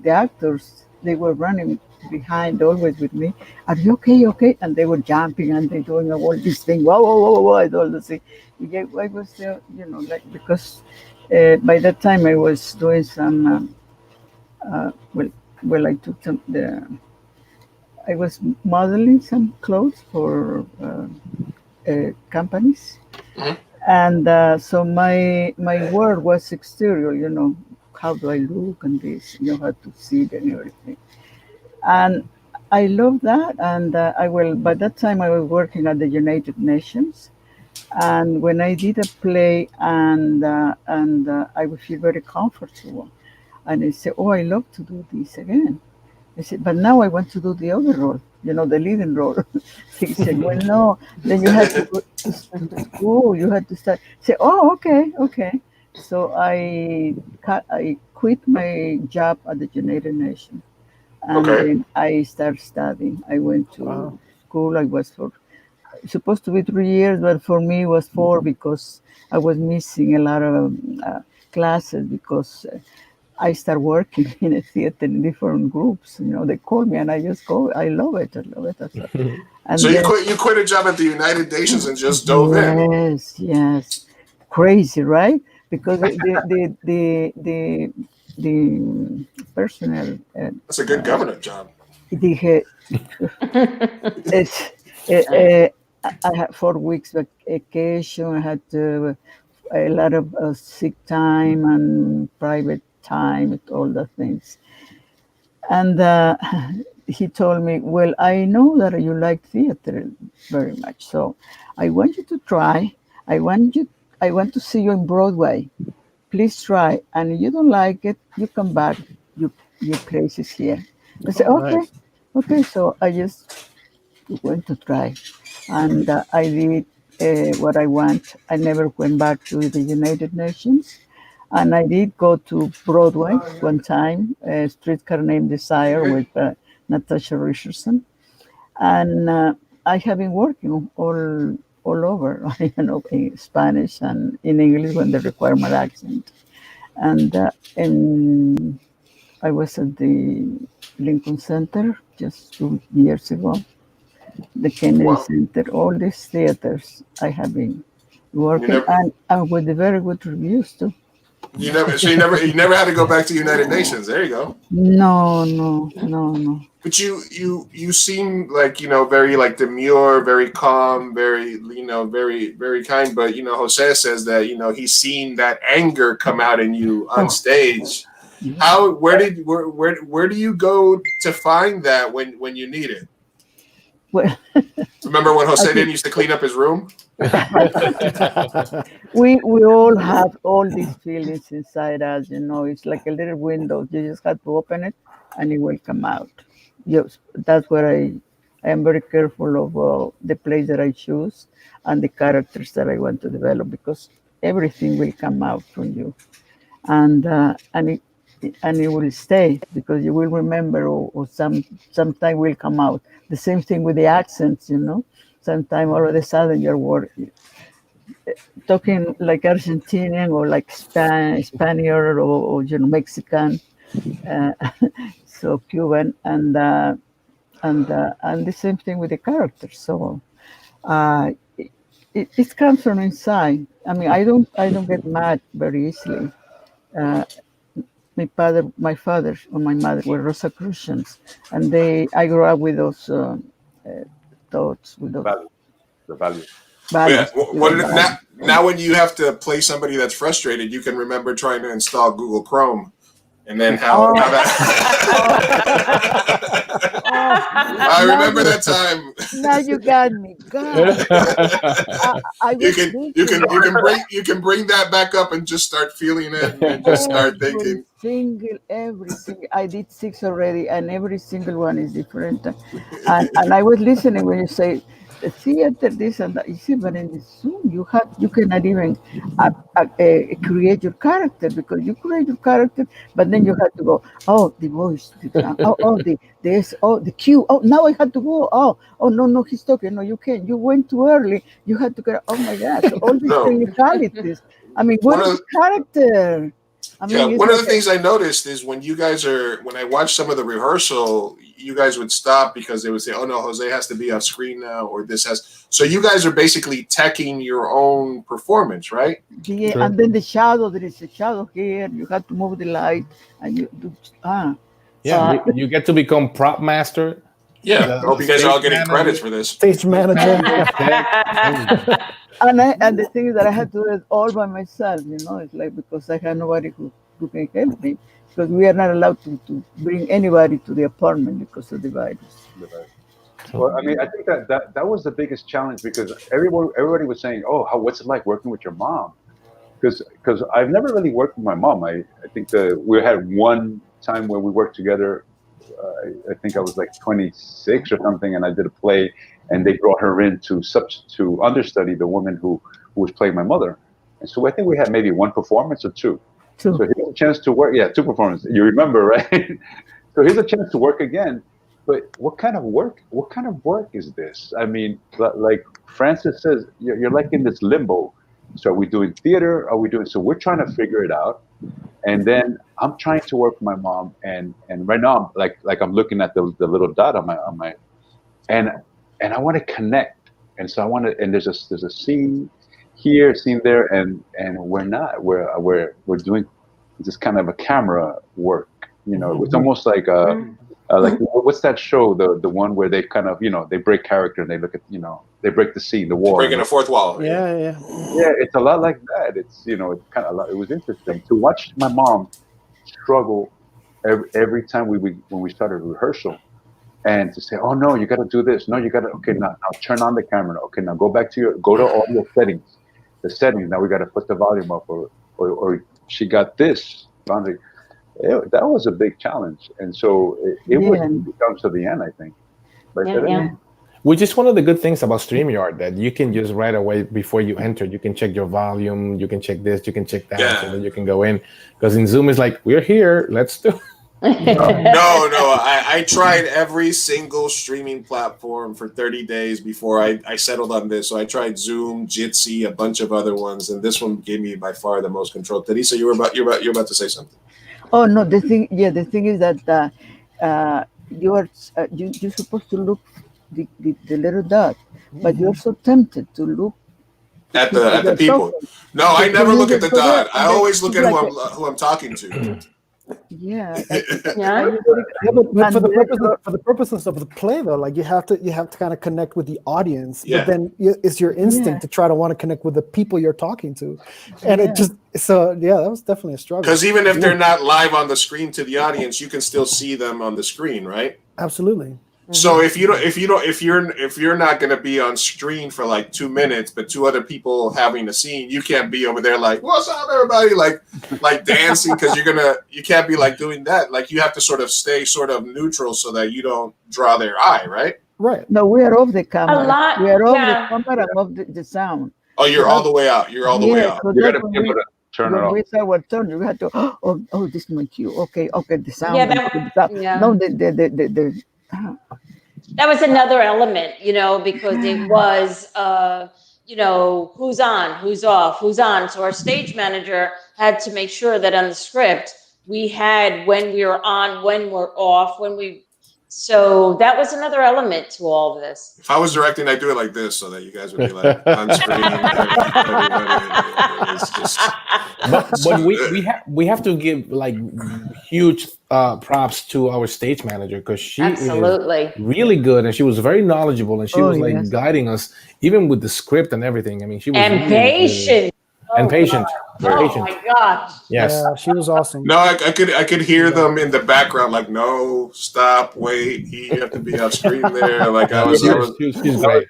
actors, they were running behind always with me. Are you okay? Okay? And they were jumping, and they doing all this thing. Whoa, and all the thing. I was there, because by that time I was doing some, I took I was modeling some clothes for companies. And so my work was exterior, how do I look and this, how to see it and everything. And I love that. And by that time I was working at the United Nations. And when I did a play and I would feel very comfortable. And I said, oh, I love to do this again. I said, but now I want to do the other role, the leading role. He said, well, no, then you have to go to school, you have to start. I said, oh, okay. So I quit my job at the United Nations. And then I started studying. I went to school. I was supposed to be 3 years, but for me it was 4 because I was missing a lot of classes because I started working in a theater in different groups. They call me and I just go. I love it. And so you quit a job at the United Nations and just dove in. Yes, crazy, right? Because the personnel. That's a good government job. I had 4 weeks vacation. I had a lot of sick time and private time, all the things. And he told me, well, I know that you like theater very much, so I want you to try. I want to see you in Broadway. Please try. And if you don't like it, you come back. Your place is here. I said, okay. Okay, so I just went to try. And I did what I want. I never went back to the United Nations. And I did go to Broadway one time, a Streetcar Named Desire with Natasha Richardson. And I have been working all over, in Spanish and in English when they require my accent. And I was at the Lincoln Center just 2 years ago, the Kennedy Wow. Center, all these theaters I have been working, never- and with the very good reviews too. You never had to go back to United Nations. There you go. No. But you seem like, very like demure, very calm, very, very, very kind. But, Jose says that, he's seen that anger come out in you on stage. Where do you go to find that when you need it? Well, Remember when Jose didn't used to clean up his room? we all have all these feelings inside us, it's like a little window. You just have to open it and it will come out. Yes, that's where I am very careful of the place that I choose and the characters that I want to develop, because everything will come out from you, and it will stay, because you will remember, or sometime will come out. The same thing with the accents, Sometime all of a sudden you're talking like Argentinian or like Spaniard or Mexican, so Cuban, and the same thing with the characters. So it comes from inside. I mean, I don't get mad very easily. My father or my mother were Rosicrucians, and I grew up with those thoughts, with those The value. values. Now when you have to play somebody that's frustrated, you can remember trying to install Google Chrome, and then how that. I remember that time. Now you got me. God. You can bring that back up and just start feeling it and just start thinking. Every single, I did 6 already, and every single one is different. And I was listening when you say the theater, this and that. You see, but in the Zoom, you cannot even create your character, because you create your character, but then you have to go, the voice, the cue. Now I have to go. No, he's talking. No, you can't. You went too early. You had to go. Oh my God! So all these technicalities. I mean, what is the character? One of the things I noticed is when I watched some of the rehearsal, you guys would stop because they would say, "Oh no, Jose has to be off screen now," or this has. So you guys are basically teching your own performance, right? Yeah, sure. And then the shadow. There is a shadow here. You have to move the light, and you do. You get to become prop master. Yeah, I hope you guys are all getting credits for this. Stage manager. And the thing is that I had to do it all by myself, it's like, because I had nobody who can help me, because we are not allowed to bring anybody to the apartment because of the virus. Well, I mean, I think that was the biggest challenge, because everybody was saying, what's it like working with your mom? Because I've never really worked with my mom. I think we had one time where we worked together. I think I was like 26 or something, and I did a play, and they brought her in to understudy the woman who was playing my mother. And so I think we had maybe one performance or two. So here's a chance to work. Yeah, 2 performances. You remember, right? So here's a chance to work again. But what kind of work is this? I mean, like Francis says, you're like in this limbo. So are we doing theater? So we're trying to figure it out. And then I'm trying to work with my mom, and right now I'm like I'm looking at the little dot on my, and I want to connect, and so I want to, and there's a scene here, a scene there, and we're doing this kind of a camera work, it's almost like like what's that show, the one where they kind of they break character and they look at they break the scene, the wall, breaking a fourth wall. Yeah. It's a lot like that. It's it's kind of, it was interesting to watch my mom struggle every time when we started rehearsal, and to say, oh no, you got to do this, no, you got to, okay, now turn on the camera, okay, now go to all your settings, now we got to put the volume up, or she got this boundary. That was a big challenge, and so it comes to the end, I think. Which is one of the good things about StreamYard, that you can just right away before you enter, you can check your volume, you can check this, you can check that, and then you can go in. Because in Zoom, it's like, we're here, let's do it. No. I tried every single streaming platform for 30 days before I settled on this. So I tried Zoom, Jitsi, a bunch of other ones, and this one gave me by far the most control. Teresa, you're about to say something. Oh no, the thing is that you're supposed to look the little dot, but you're so tempted to look At the people. No, I never look at the dot. I always look at who I'm talking to. Yeah. Yeah. Yeah, but for the purposes of the play, though, like you have to kind of connect with the audience. Yeah. But then it's your instinct to try to want to connect with the people you're talking to, and it just that was definitely a struggle. Because even if they're not live on the screen to the audience, you can still see them on the screen, right? Absolutely. So if you're not going to be on screen for like 2 minutes, but two other people having a scene, you can't be over there like, what's up, everybody, like dancing, because you can't be like doing that. Like you have to sort of stay sort of neutral so that you don't draw their eye, right? Right. No, we are off the camera. A lot, We are off yeah. the camera and off the sound. Oh, you're all the way out. You're all the way out. So You're that's gonna be able to turn it when off. it's our turn, you have to. Oh, this is my cue. Okay, the sound. Yeah, the sound. yeah. No, the That was another element, because it was, who's on, who's off, who's on. So our stage manager had to make sure that on the script we had when we were on, when we're off, so that was another element to all of this. If I was directing, I'd do it like this so that you guys would be like on screen. It's just... But we have to give like huge props to our stage manager, because she Absolutely is really good, and she was very knowledgeable, and she was like yes. guiding us even with the script and everything. I mean, she was and really patient. and patient. Oh my gosh. Yes. Yeah, she was awesome. No, I could hear them in the background, like, no, stop, wait, you have to be off screen there. Like She's great.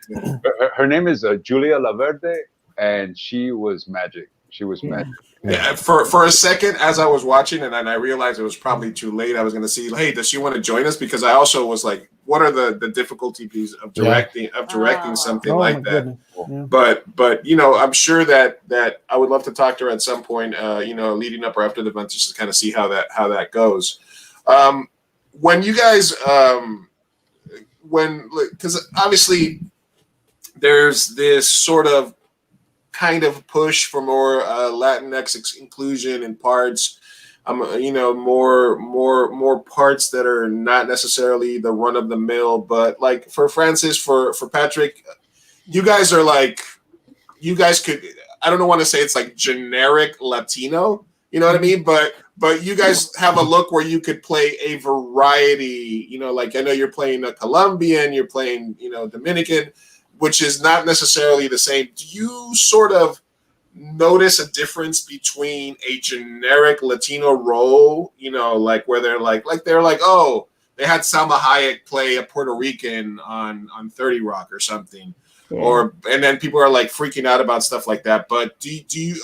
Her name is Julia Laverde, and she was magic. She was magic. Yeah, for a second, as I was watching, and then I realized it was probably too late. I was going to see, hey, does she want to join us? Because I also was like, what are the difficulties of directing something like that? Yeah. But I'm sure that I would love to talk to her at some point, leading up or after the event, just to kind of see how that goes. When you guys, because obviously there's this sort of kind of push for more Latinx inclusion in parts, more parts that are not necessarily the run of the mill, but like for Francis, for Patrick, you guys could, I don't want to say it's like generic Latino, you know what I mean? But you guys have a look where you could play a variety, like I know you're playing a Colombian, you're playing, Dominican, which is not necessarily the same. Do you sort of notice a difference between a generic Latino role, like where they're like, oh, they had Salma Hayek play a Puerto Rican on 30 Rock or something, and then people are like freaking out about stuff like that. But do you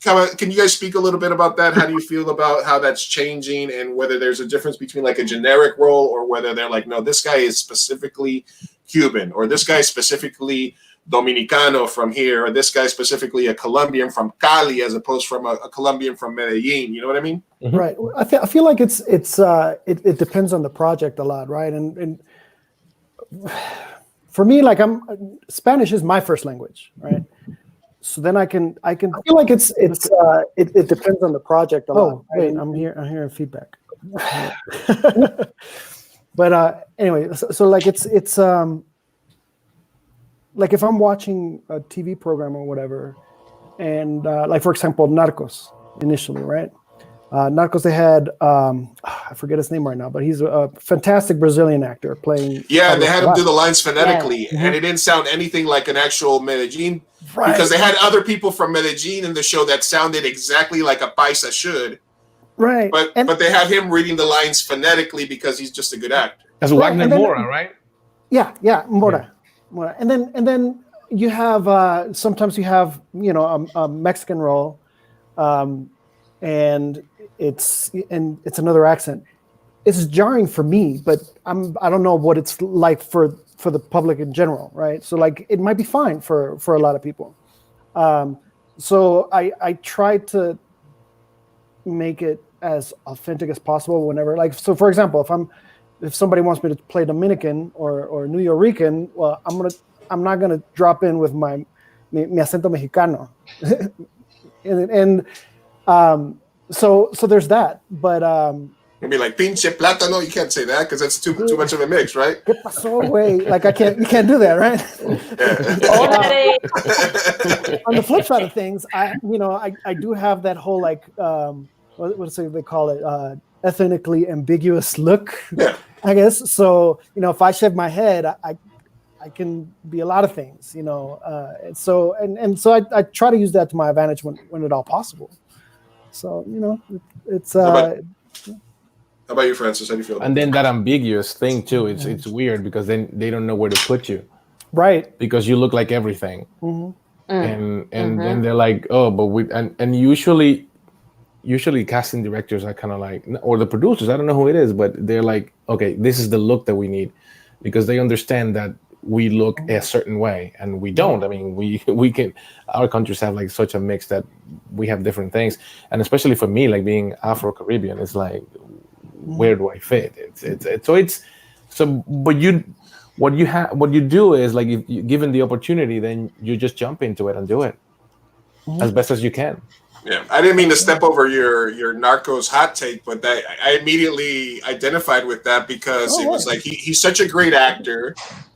can you guys speak a little bit about that? How do you feel about how that's changing, and whether there's a difference between like a generic role or whether they're like, no, this guy is specifically Cuban, or this guy specifically Dominicano from here, or this guy specifically a Colombian from Cali as opposed from a Colombian from Medellin? You know what I mean? Mm-hmm. Right. I feel like it depends on the project a lot, right? And for me, like Spanish is my first language, right? So then I feel like it depends on the project a lot. Oh, wait, I'm hearing feedback. But anyway, so like it's like if I'm watching a TV program or whatever, and like for example, Narcos initially, right? Narcos, they had I forget his name right now, but he's a fantastic Brazilian actor playing. Yeah, they had him do the lines phonetically, and it didn't sound anything like an actual Medellin, because they had other people from Medellin in the show that sounded exactly like a paisa should. Right. But they had him reading the lines phonetically because he's just a good actor. That's Wagner Mora, right? Yeah, Mora. And then you have sometimes you have a Mexican role, and it's another accent. It's jarring for me, but I don't know what it's like for the public in general, right? So like it might be fine for a lot of people. So I try to make it as authentic as possible whenever, like, so for example, if somebody wants me to play Dominican or New Yorican, well, I'm not gonna drop in with mi acento mexicano, and so there's that, but You'll be like pinche plátano. You can't say that because that's too much of a mix, right? ¿Qué pasó, güey? Like you can't do that, right? On the flip side of things, I do have that whole like what do they call it? Ethnically ambiguous look, Yeah. I guess. So if I shave my head, I can be a lot of things, so I try to use that to my advantage when at all possible. So it's How about you, Francis? How do you feel? And then that ambiguous thing too. It's weird because then they don't know where to put you, right? because you look like everything, Mm-hmm. and then they're like, oh, but we and usually casting directors are kind of like, or the producers, I don't know who it is, but they're like, okay, this is the look that we need, because they understand that we look a certain way and we don't. I mean, we can, our countries have like such a mix that we have different things, and especially for me, like being Afro-Caribbean, it's like, where do I fit? But what you do is like, if you given the opportunity, then you just jump into it and do it as best as you can. Yeah, I didn't mean to step over your Narcos hot take, but I immediately identified with that because it was like he's such a great actor,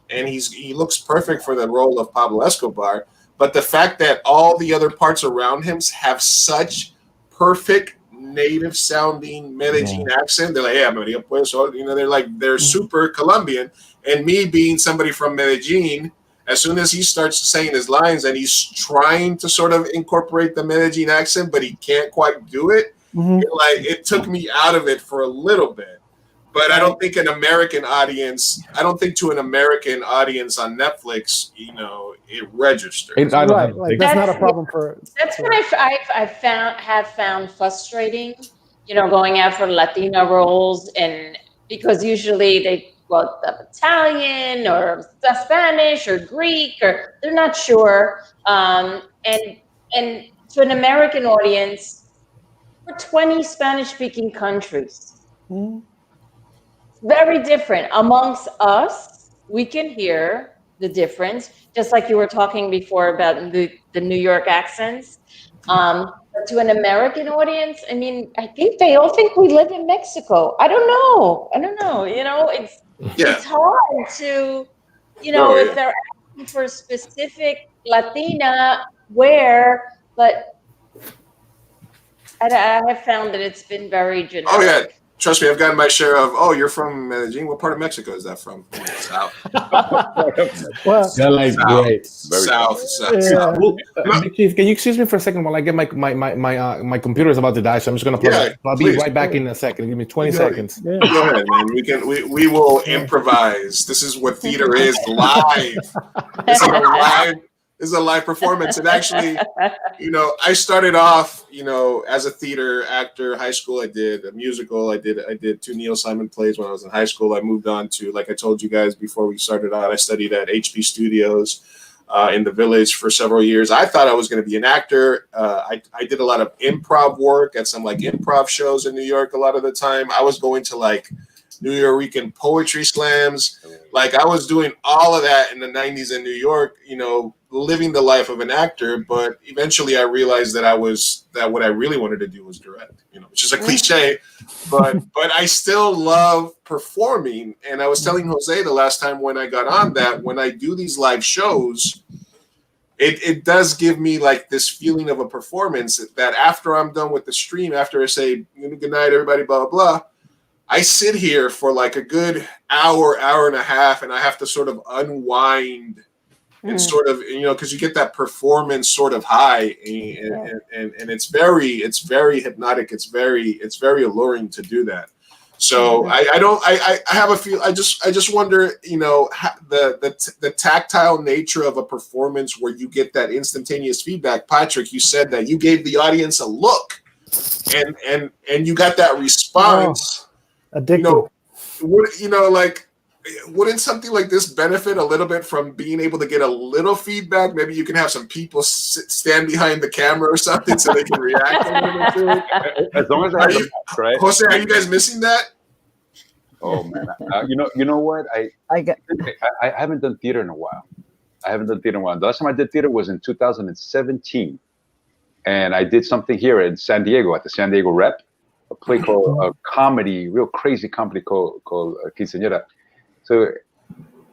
and he looks perfect for the role of Pablo Escobar. But the fact that all the other parts around him have such perfect native sounding Medellin accent, they're like, yeah, Maria, pues, they're super Colombian. And me being somebody from Medellin, as soon as he starts saying his lines and he's trying to sort of incorporate the Medellin accent, but he can't quite do it, it took me out of it for a little bit. But I don't think to an American audience on Netflix, it registers. That's not a problem for. That's what I've found frustrating, going out for Latino roles, and because usually they Italian or Spanish or Greek, or they're not sure, and to an American audience, we're 20 Spanish-speaking countries. Mm-hmm. Very different amongst us. We can hear the difference, just like you were talking before about the New York accents. But to an American audience, I mean, I think they all think we live in Mexico. I don't know. It's hard to, if they're asking for a specific Latina where, but I have found that it's been very generic. Oh yeah. Trust me, I've gotten my share of, you're from Medellin. What part of Mexico is that from? South. They're like, great. South. Yeah. Chief, can you excuse me for a second while I get my computer is about to die, so I'm just going to plug it. I'll be right back in a second. Give me 20 seconds. Yeah. Go ahead, man. We will improvise. This is what theater is, live. This is a live performance. And actually, I started off, as a theater actor. High school, I did a musical. I did 2 Neil Simon plays when I was in high school. I moved on to, like I told you guys before we started out, I studied at HP Studios in the Village for several years. I thought I was going to be an actor. I did a lot of improv work at some like improv shows in New York. A lot of the time, I was going to like Nuyorican poetry slams. Like I was doing all of that in the 90s in New York, living the life of an actor. But eventually I realized that what I really wanted to do was direct, which is a cliche, but I still love performing. And I was telling Jose the last time when I got on that when I do these live shows, it does give me like this feeling of a performance that after I'm done with the stream, after I say good night, everybody, blah, blah, blah, I sit here for like a good hour and a half, and I have to sort of unwind and sort of, because you get that performance sort of high, and it's very hypnotic. It's very alluring to do that. So I have a feel. I just wonder, the tactile nature of a performance where you get that instantaneous feedback. Patrick, you said that you gave the audience a look, and you got that response. Addictive. Wouldn't something like this benefit a little bit from being able to get a little feedback? Maybe you can have some people stand behind the camera or something so they can react a little bit to it. As long as I have right? Jose, are you guys missing that? Oh man, you know what? I haven't done theater in a while. The last time I did theater was in 2017. and I did something here in San Diego at the San Diego Rep, a play called a comedy, real crazy comedy called Quinceañera. So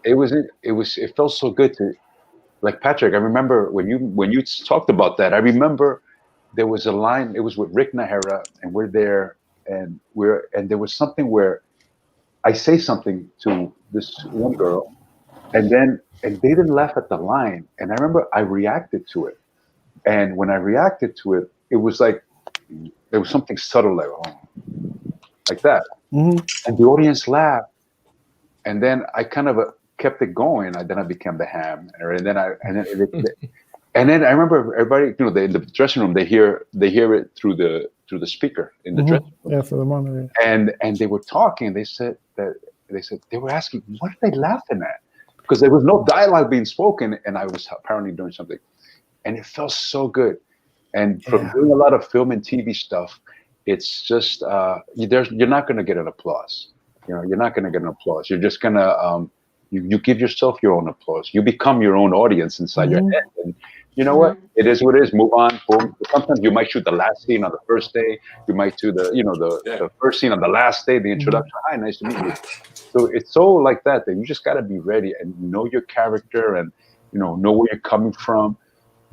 it felt so good to, like, Patrick, I remember when you talked about that, I remember there was a line, it was with Rick Nahara, and we're there, and there was something where I say something to this one girl, and they didn't laugh at the line, and I remember I reacted to it, and when I reacted to it, it was like there was something subtle, like that, and the audience laughed, and then I kind of kept it going. Then I became the ham, and then I remember everybody, in the dressing room, they hear it through the speaker in the dressing room. Yeah, for the monitor. And they were talking. They said they were asking, what are they laughing at? Because there was no dialogue being spoken, and I was apparently doing something, and it felt so good. And from doing a lot of film and TV stuff, it's just you're not going to get an applause. You're not going to get an applause. You're just going to you give yourself your own applause. You become your own audience inside your head. And you know what? It is what it is. Move on. Boom. Sometimes you might shoot the last scene on the first day. You might do the first scene on the last day, the introduction. Hi, nice to meet you. So it's so like that you just got to be ready and know your character and know where you're coming from.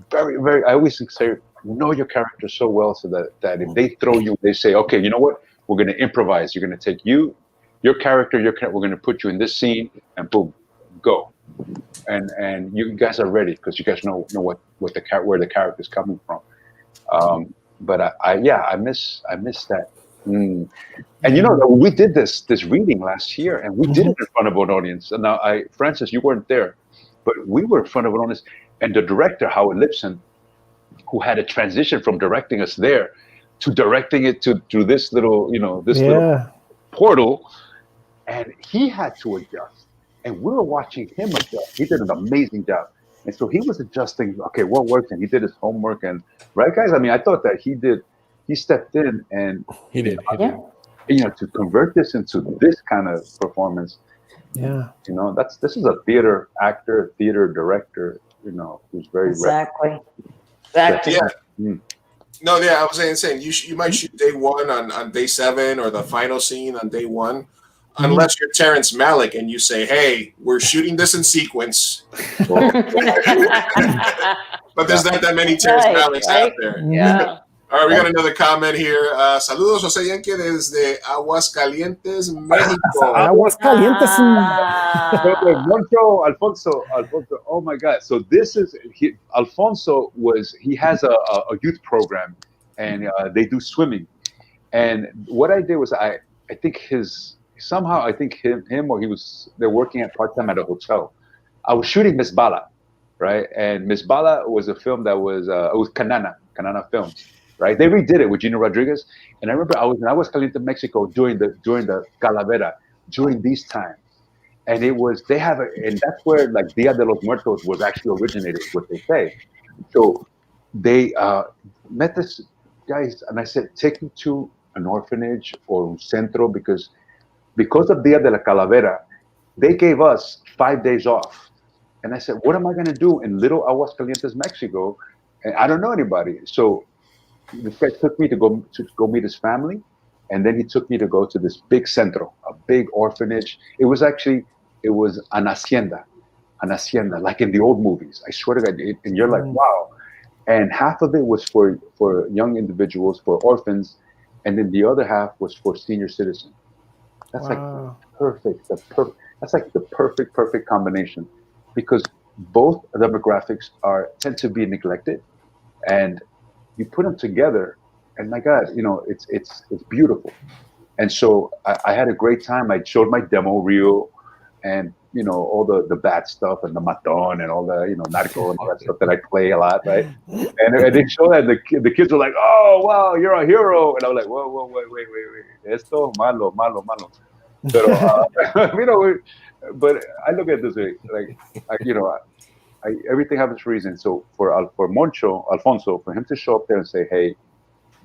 Very, very. I always say know your character so well so that if they throw you, they say, okay, you know what? We're going to improvise. You're going to take your character, we're going to put you in this scene, and boom, go. And you guys are ready because you guys know where the character is coming from. But I miss that. And we did this reading last year, and we did it in front of an audience. And now, Francis, you weren't there, but we were in front of an audience, and the director, Howard Lipson, who had a transition from directing us there to directing it to this little, little portal, and he had to adjust, and we were watching him adjust. He did an amazing job, and so he was adjusting. Okay, what works, and he did his homework, and right, guys. I mean, I thought that he stepped in, and he did. To convert this into this kind of performance. Yeah, this is a theater actor, theater director. Who's very exactly. Yeah. No, I was saying you might shoot day one on day 7 or the final scene on day 1, unless you're Terrence Malick and you say, "Hey, we're shooting this in sequence." But there's not that many Terrence Malicks out there. Yeah. All right, we got another comment here. Saludos, Jose Yenque desde Aguascalientes, Mexico. Aguascalientes. Alfonso. Oh my God! So this is Alfonso he has a youth program, and they do swimming. And what I did was I think him or they're working part-time at a hotel. I was shooting Miss Bala, right? And Miss Bala was a film that was it was Canana Films. Right, they redid it with Gina Rodriguez, and I remember I was in Aguascalientes, Mexico during the Calavera during these times, and and that's where like Dia de los Muertos was actually originated, what they say. So they met this guys, and I said, take me to an orphanage or un centro because of Dia de la Calavera, they gave us 5 days off, and I said, what am I going to do in little Aguascalientes, Mexico, and I don't know anybody, so. This guy took me to go meet his family, and then he took me to go to this big centro, a big orphanage. It was an hacienda, like in the old movies. I swear to God, and you're like, wow. And half of it was for young individuals, for orphans, and then the other half was for senior citizens. That's like perfect. That's like the perfect combination, because both demographics tend to be neglected, and you put them together, and my God, it's beautiful. And so I had a great time. I showed my demo reel, and all the bad stuff and the maton and all the narco and all that stuff that I play a lot, right? And they showed that the kids were like, "Oh wow, you're a hero!" And I was like, "Whoa, wait, esto malo." Pero but I look at it this way, like everything happens for a reason. So for Alfonso, for him to show up there and say, "Hey,"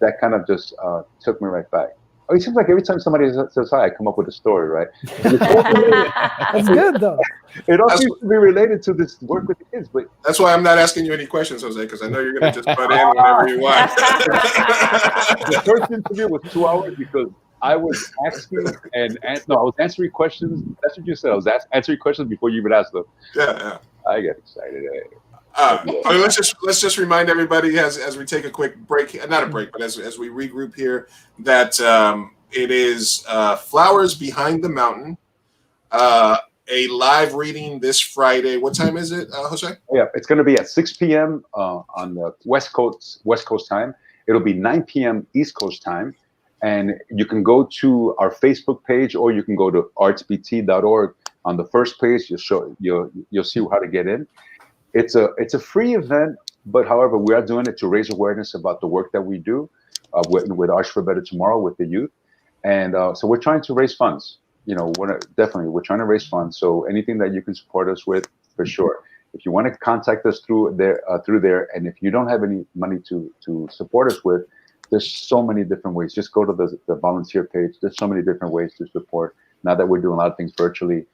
that kind of just took me right back. Oh, it seems like every time somebody says hi, I come up with a story, right? That's good though. It all seems to be related to this work with the kids, but That's why I'm not asking you any questions, Jose, because I know you're going to just butt in whenever you want. the first interview was 2 hours because I was asking I was answering questions. That's what you said. I was answering questions before you even asked them. Yeah. I get excited. But let's just remind everybody as we take a quick break, not a break, but as we regroup here, that it is Flowers Behind the Mountain, a live reading this Friday. What time is it, Jose? Yeah, it's going to be at 6 p.m. On the West Coast time. It'll be 9 p.m. East Coast time, and you can go to our Facebook page or you can go to artsbt.org. On the first page, you'll see how to get in. It's a free event, but however, we are doing it to raise awareness about the work that we do with Arts for a Better Tomorrow with the youth, and so we're trying to raise funds. We're trying to raise funds. So anything that you can support us with, for sure. If you want to contact us through there, and if you don't have any money to support us with, there's so many different ways. Just go to the volunteer page. There's so many different ways to support. Now that we're doing a lot of things virtually,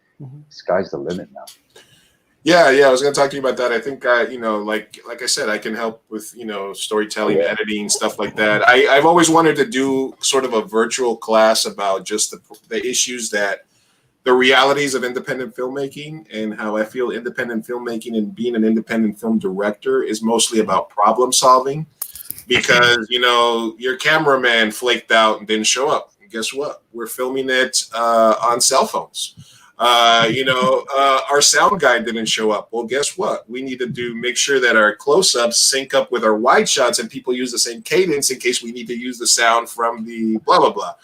sky's the limit now. Yeah, I was going to talk to you about that. I think, like I said, I can help with, storytelling, editing, stuff like that. I've always wanted to do sort of a virtual class about just the issues the realities of independent filmmaking, and how I feel independent filmmaking and being an independent film director is mostly about problem solving, because, your cameraman flaked out and didn't show up. And guess what? We're filming it on cell phones. Our sound guy didn't show up. Well, guess what? We need to make sure that our close-ups sync up with our wide shots and people use the same cadence in case we need to use the sound from the blah, blah, blah.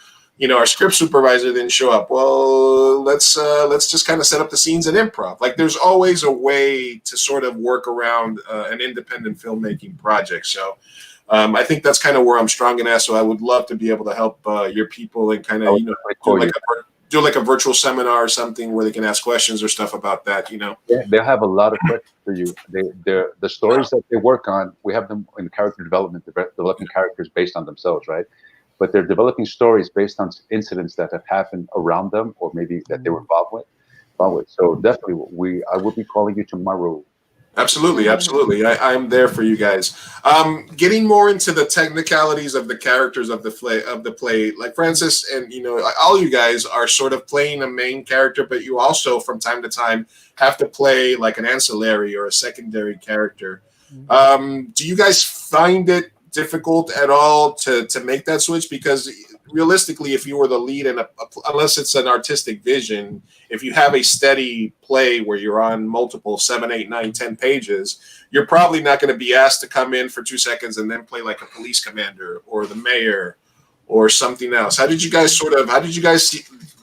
Our script supervisor didn't show up. Well, let's just kind of set up the scenes and improv. Like, there's always a way to sort of work around an independent filmmaking project. So I think that's kind of where I'm strong in that. So I would love to be able to help your people and kind of, do like a virtual seminar or something where they can ask questions or stuff about that, Yeah, they'll have a lot of questions for you. The stories that they work on, we have them in character development, developing characters based on themselves, right? But they're developing stories based on incidents that have happened around them, or maybe that they were involved with. So definitely, I will be calling you tomorrow. Absolutely. I'm there for you guys. Getting more into the technicalities of the characters of the play, like Francis and all you guys are sort of playing a main character, but you also from time to time have to play like an ancillary or a secondary character. Do you guys find it difficult at all to make that switch? Because realistically, if you were the lead in unless it's an artistic vision, if you have a steady play where you're on multiple 7, 8, 9, 10 pages, you're probably not going to be asked to come in for 2 seconds and then play like a police commander or the mayor or something else. How did you guys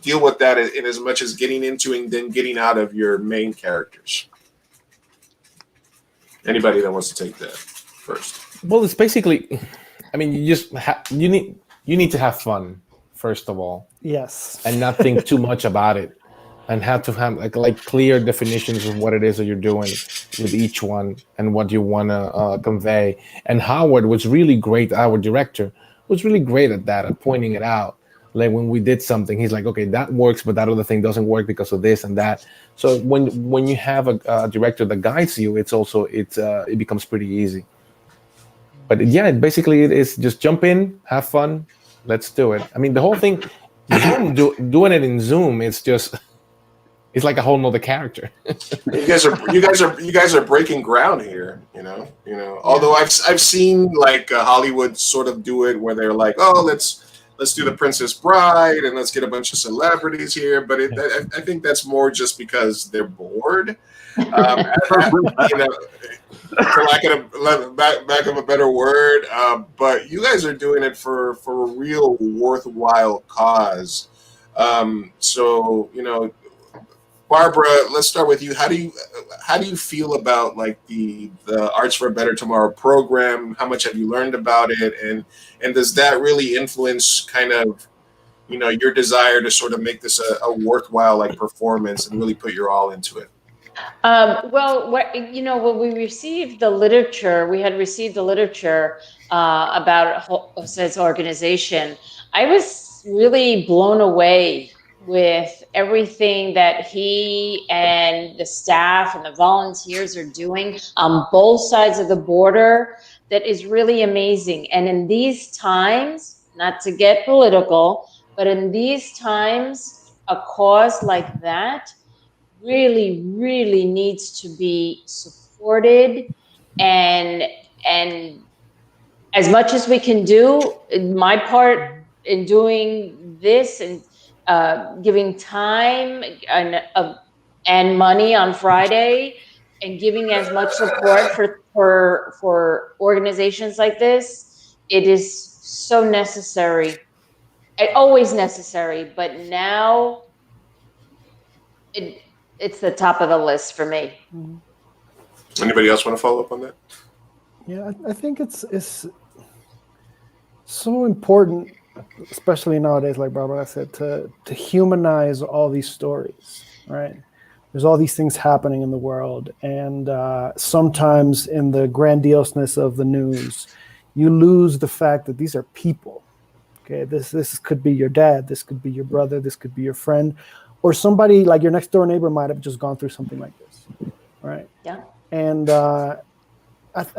deal with that in as much as getting into and then getting out of your main characters? Anybody that wants to take that first? Well, it's basically, you need to have fun, first of all. Yes. And not think too much about it, and have to have like clear definitions of what it is that you're doing with each one and what you want to convey. And Howard was really great. Our director was really great at that, at pointing it out. Like when we did something, he's like, okay, that works, but that other thing doesn't work because of this and that. So when you have a director that guides you, it becomes pretty easy. But yeah, basically it is just jump in, have fun, let's do it. I mean, the whole thing, doing it in Zoom, it's like a whole nother character. You guys are breaking ground here, Although I've seen like Hollywood sort of do it where they're like, oh, let's do the Princess Bride and let's get a bunch of celebrities here. But I think that's more just because they're bored. For lack of a better word, but you guys are doing it for a real worthwhile cause. So Barbara, let's start with you. How do you feel about like the Arts for a Better Tomorrow program? How much have you learned about it, and does that really influence kind of your desire to sort of make this a worthwhile like performance and really put your all into it? When we received the literature, about Jose's organization, I was really blown away with everything that he and the staff and the volunteers are doing on both sides of the border. That is really amazing. And in these times, not to get political, but in these times, a cause like that really, really needs to be supported. And as much as we can do, my part in doing this and giving time and money on Friday, and giving as much support for organizations like this, it is so necessary. Always necessary, but now it's the top of the list for me. Anybody else want to follow up on that? Yeah, I think it's so important, especially nowadays, like Barbara said, to humanize all these stories, right? There's all these things happening in the world, and sometimes in the grandioseness of the news, you lose the fact that these are people. Okay, this could be your dad, this could be your brother, this could be your friend, or somebody like your next door neighbor might have just gone through something like this, right? Yeah. And I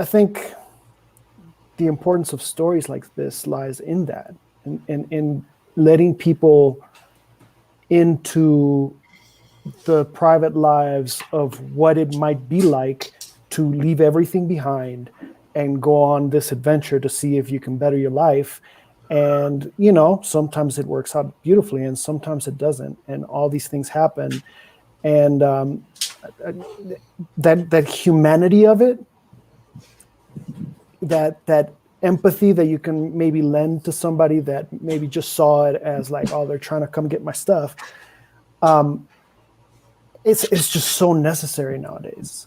think the importance of stories like this lies in that, in letting people into the private lives of what it might be like to leave everything behind and go on this adventure to see if you can better your life. And, you know, sometimes it works out beautifully and sometimes it doesn't. And all these things happen. And that humanity of it, that empathy that you can maybe lend to somebody that maybe just saw it as like, oh, they're trying to come get my stuff. It's just so necessary nowadays.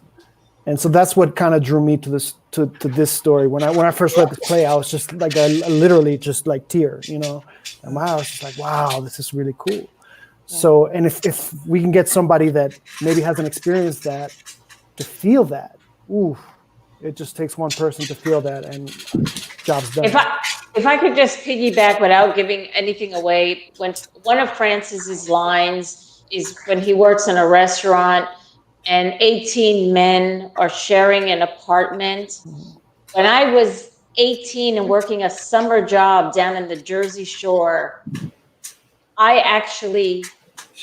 And so that's what kind of drew me to this story. When I first read this play, I was just like, I literally just like tear, you know. And I was just like, wow, this is really cool. So, and if we can get somebody that maybe hasn't experienced that to feel that, ooh, it just takes one person to feel that, and job's done. If I could just piggyback without giving anything away, when one of Francis's lines is when he works in a restaurant and 18 men are sharing an apartment. When I was 18 and working a summer job down in the Jersey Shore, I actually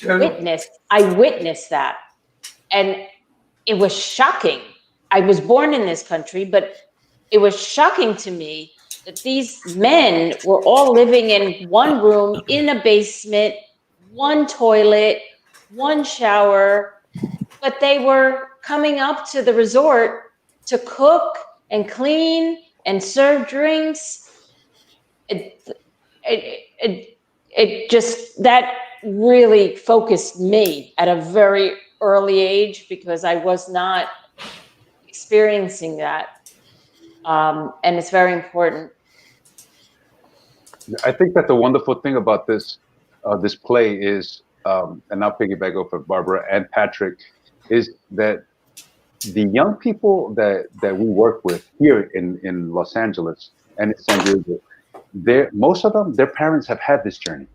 witnessed that. And it was shocking. I was born in this country, but it was shocking to me that these men were all living in one room, in a basement, one toilet, one shower, but they were coming up to the resort to cook and clean and serve drinks. It just, that really focused me at a very early age because I was not experiencing that. And it's very important. I think that the wonderful thing about this play is, and I'll piggyback off of Barbara and Patrick, is that the young people that we work with here in Los Angeles and in San Diego, most of them, their parents have had this journey,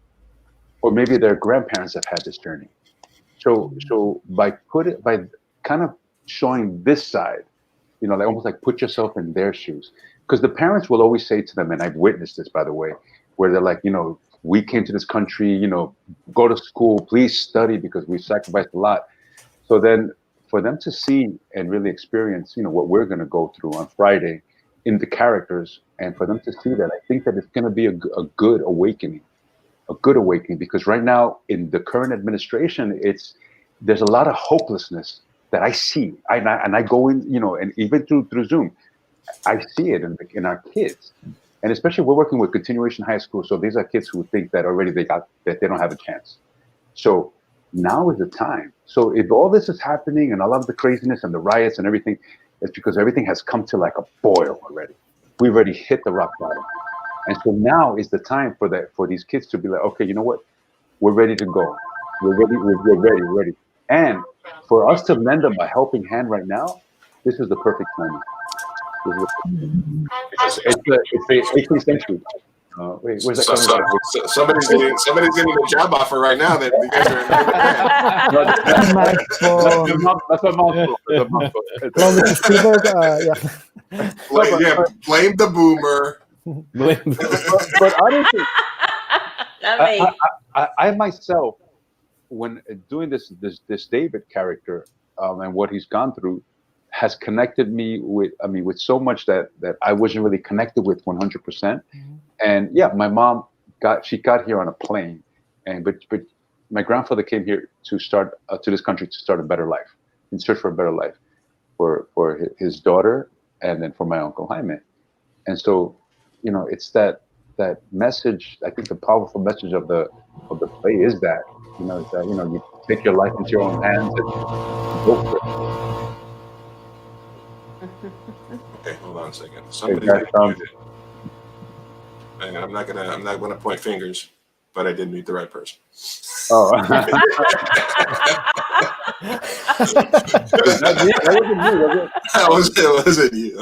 or maybe their grandparents have had this journey. So by kind of showing this side, you know, like almost like put yourself in their shoes, because the parents will always say to them, and I've witnessed this, by the way, where they're like, you know, we came to this country, you know, go to school, please study because we sacrificed a lot. So then for them to see and really experience, you know, what we're going to go through on Friday in the characters, and for them to see that, I think that it's going to be a good awakening, because right now in the current administration, there's a lot of hopelessness that I see. And I go in, you know, and even through Zoom, I see it in our kids. And especially we're working with continuation high school. So these are kids who think that already that they don't have a chance. So now is the time. So if all this is happening and a lot of the craziness and the riots and everything, it's because everything has come to like a boil already. We've already hit the rock bottom. And so now is the time for these kids to be like, okay, you know what? We're ready to go. We're ready. And for us to lend them a helping hand right now, this is the perfect time. It's the 18th century. Wait, where's that So, coming from? somebody's getting a job offer right now that you guys are. That's a mouthful. That's a mouthful. Hello, Mr. Spielberg. Yeah. Blame the boomer. But honestly, I myself, when doing this David character and what he's gone through, has connected me with so much that I wasn't really connected with 100%. And yeah, my mom got here on a plane, but my grandfather came here to start to this country to start a better life, in search for a better life for his daughter and then for my uncle Jaime. And so, it's that message. I think the powerful message of the play is that, you take your life into your own hands and go for it. Okay, hold on a second. I'm not gonna point fingers, but I did meet the right person. Oh. That wasn't you.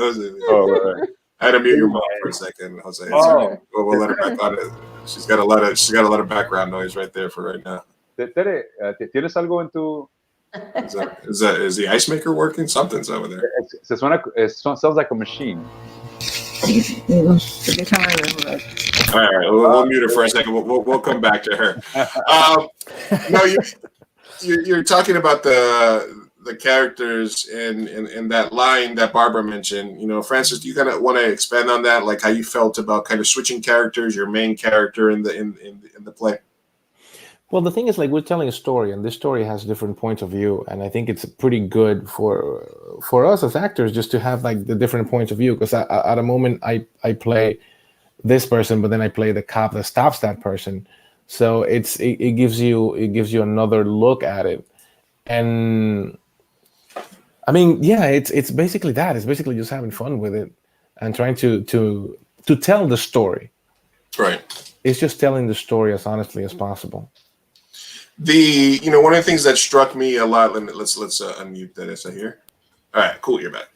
Oh, right. I had to mute your mom for a second, Jose. Oh. We'll let her back on it. She's got a lot of background noise right there for right now. Tere, ¿tienes algo en tu? Is the ice maker working? Something's over there. It sounds like a machine. All right, we'll mute her for a second. We'll come back to her. No, you're talking about the characters in that line that Barbara mentioned. Francis, do you kind of want to expand on that, like how you felt about kind of switching characters, your main character in the play? Well, the thing is, like, we're telling a story, and this story has different points of view, and I think it's pretty good for us as actors just to have like the different points of view. Because at a moment I play this person, but then I play the cop that stops that person. So it gives you another look at it, and I mean, yeah, it's basically that. It's basically just having fun with it and trying to tell the story. Right. It's just telling the story as honestly as possible. One of the things that struck me a lot. Let's unmute that as I hear. All right, cool. You're back.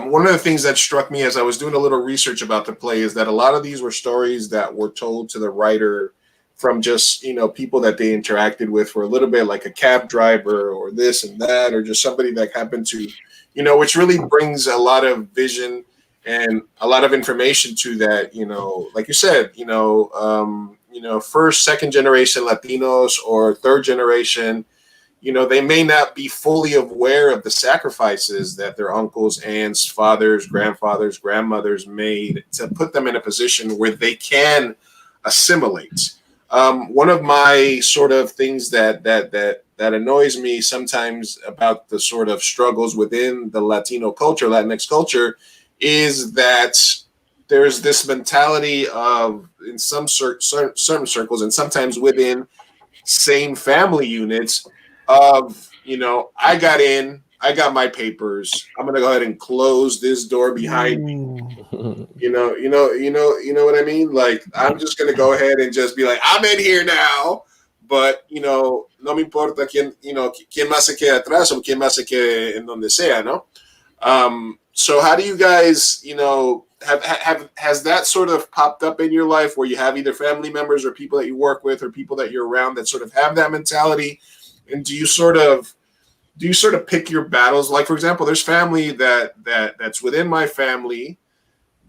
One of the things that struck me as I was doing a little research about the play is that a lot of these were stories that were told to the writer from just, people that they interacted with for a little bit, like a cab driver or this and that, or just somebody that happened to, which really brings a lot of vision and a lot of information to that, like you said, first, second generation Latinos or third generation, they may not be fully aware of the sacrifices that their uncles, aunts, fathers, grandfathers, grandmothers made to put them in a position where they can assimilate. One of my sort of things that annoys me sometimes about the sort of struggles within the Latino culture, Latinx culture, is that there's this mentality of, in some certain circles and sometimes within same family units, of, I got in, I got my papers, I'm gonna go ahead and close this door behind me. You know what I mean? Like, I'm just gonna go ahead and just be like, I'm in here now, but no me importa quién más se quede atrás o quién más se quede en donde sea, no? So how do you guys, has that sort of popped up in your life where you have either family members or people that you work with or people that you're around that sort of have that mentality? And do you sort of pick your battles? Like, for example, there's family that's within my family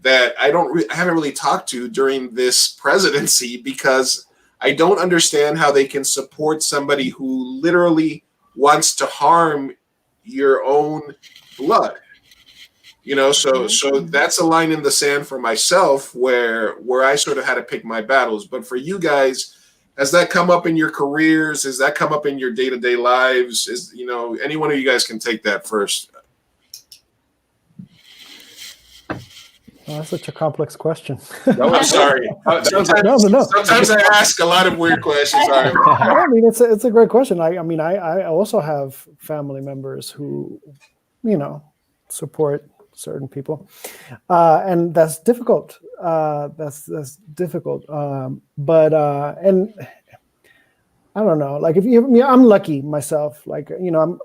that I haven't really talked to during this presidency, because I don't understand how they can support somebody who literally wants to harm your own blood. So that's a line in the sand for myself where I sort of had to pick my battles. But for you guys, has that come up in your careers? Has that come up in your day-to-day lives? Any one of you guys can take that first. Oh, that's such a complex question. I'm sorry. Sometimes I ask a lot of weird questions. Sorry. I mean, it's a great question. I also have family members who, support certain people, and that's difficult. That's difficult. But and I don't know. Like, I'm lucky myself. Like, I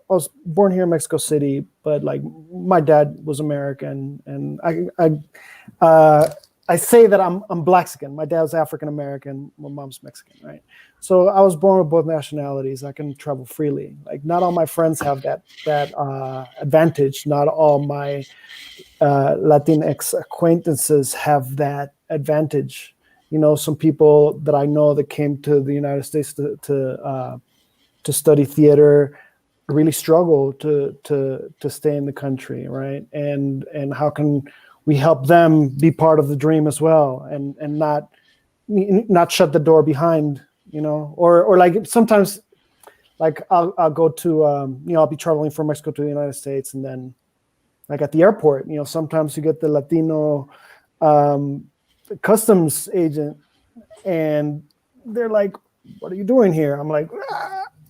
was born here in Mexico City, but like my dad was American, and I say that I'm Blaxican. My dad's African American. My mom's Mexican, right? So I was born with both nationalities. I can travel freely. Like not all my friends have that advantage. Not all my Latinx acquaintances have that advantage. You know, some people that I know that came to the United States to study theater really struggle to stay in the country, right? And how can we help them be part of the dream as well, and not shut the door behind, you know, or like sometimes, like I'll go to you know, I'll be traveling from Mexico to the United States, and then like at the airport, you know, sometimes you get the Latino customs agent, and they're like, "What are you doing here?" I'm like,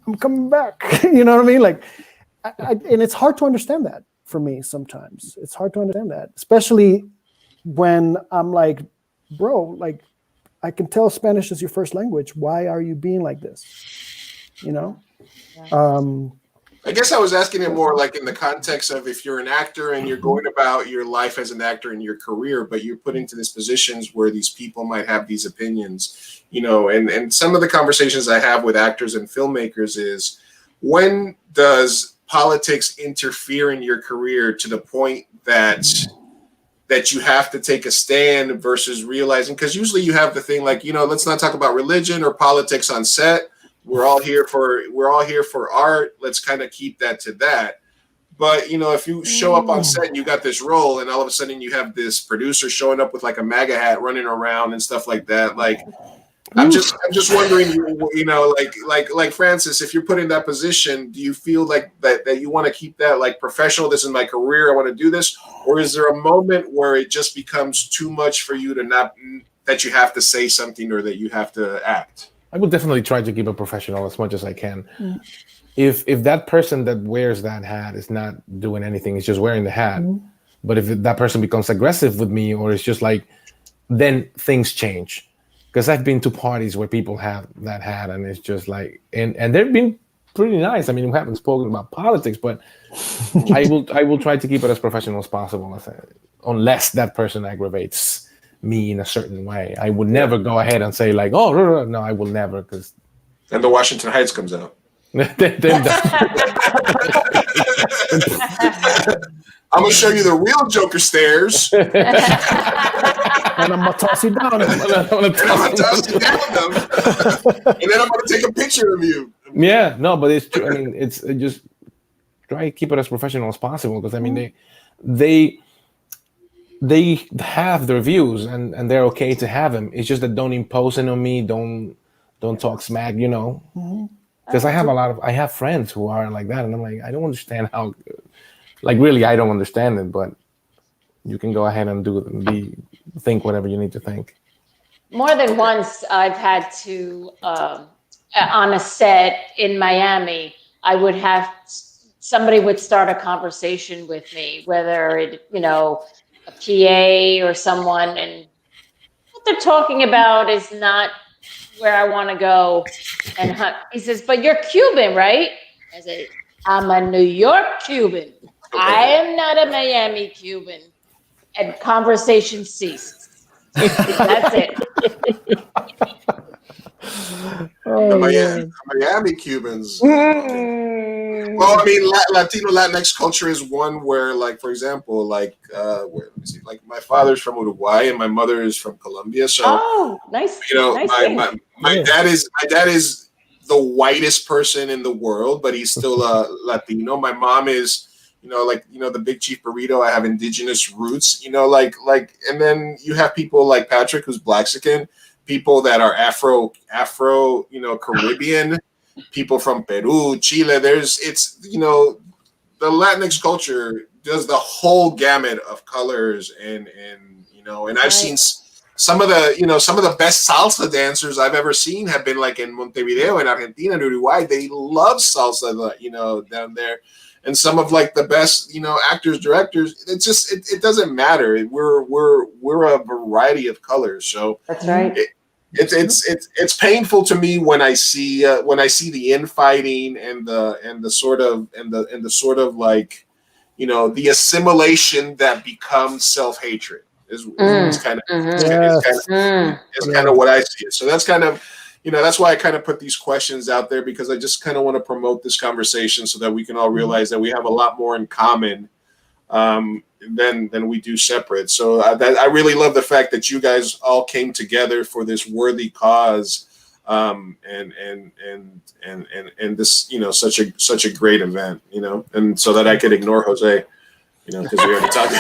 "I'm coming back." You know what I mean? Like, and it's hard to understand that for me sometimes. It's hard to understand that, especially when I'm like, bro, like, I can tell Spanish is your first language. Why are you being like this? You know? Yeah. I guess I was asking it more like in the context of if you're an actor and you're going about your life as an actor in your career, but you're put into these positions where these people might have these opinions, you know, and some of the conversations I have with actors and filmmakers is, when does politics interfere in your career to the point that you have to take a stand versus realizing, because usually you have the thing like, you know, let's not talk about religion or politics on set. We're all here for art. Let's kind of keep that to that. But, you know, if you show up on set and you got this role and all of a sudden you have this producer showing up with like a MAGA hat running around and stuff like that, like, I'm just wondering, you know, like Francis, if you're put in that position, do you feel like that you want to keep that like professional? This is my career. I want to do this. Or is there a moment where it just becomes too much for you to not, that you have to say something or that you have to act? I would definitely try to keep it professional as much as I can. If that person that wears that hat is not doing anything, it's just wearing the hat. But if that person becomes aggressive with me, or it's just like, then things change. Because I've been to parties where people have that hat, and it's just like, and they've been pretty nice. I mean, we haven't spoken about politics, but I will try to keep it as professional as possible, unless that person aggravates me in a certain way. I would never go ahead and say like, oh no, I will never, because and the Washington Heights comes out. I'm gonna show you the real Joker stairs. And I'm gonna toss you down. And I'm gonna toss you down them. And then I'm gonna take a picture of you. Yeah, no, but it's true. I mean, it's just try to keep it as professional as possible, because I mean they have their views and they're okay to have them. It's just that don't impose it on me. Don't talk smack, you know. Because I have friends who are like that, and I'm like, I don't understand how. Like, really, I don't understand it, but you can go ahead and think whatever you need to think. More than once, I've had to, on a set in Miami, I would have, somebody would start a conversation with me, whether it, you know, a PA or someone, and what they're talking about is not where I want to go. And he says, but you're Cuban, right? I said, I'm a New York Cuban. I am not a Miami Cuban. And conversation ceased. That's it. The Miami Cubans. Well, I mean, Latino Latinx culture is one where, like, for example, like, let me see, like, my father's from Uruguay and my mother is from Colombia. So, nice. You know, nice my dad is the whitest person in the world, but he's still a Latino. My mom is, you know, like, you know, the Big Chief Burrito. I have indigenous roots, you know, like, and then you have people like Patrick, who's Blaxican, people that are Afro, you know, Caribbean, people from Peru, Chile. It's, you know, the Latinx culture does the whole gamut of colors and you know, and I've seen some of the best salsa dancers I've ever seen have been like in Montevideo, in Argentina, and Uruguay. They love salsa, you know, down there. And some of like the best, you know, actors, directors. It's just it doesn't matter. We're a variety of colors. So that's right. It's painful to me when I see the infighting and the sort of like, you know, the assimilation that becomes self-hatred. Is kind of Mm. what I see it. So that's kind of, that's why I kind of put these questions out there, because I just kind of want to promote this conversation so that we can all realize that we have a lot more in common than we do separate. So I really love the fact that you guys all came together for this worthy cause, and this, such a great event, and so that I could ignore Jose, because we already talked.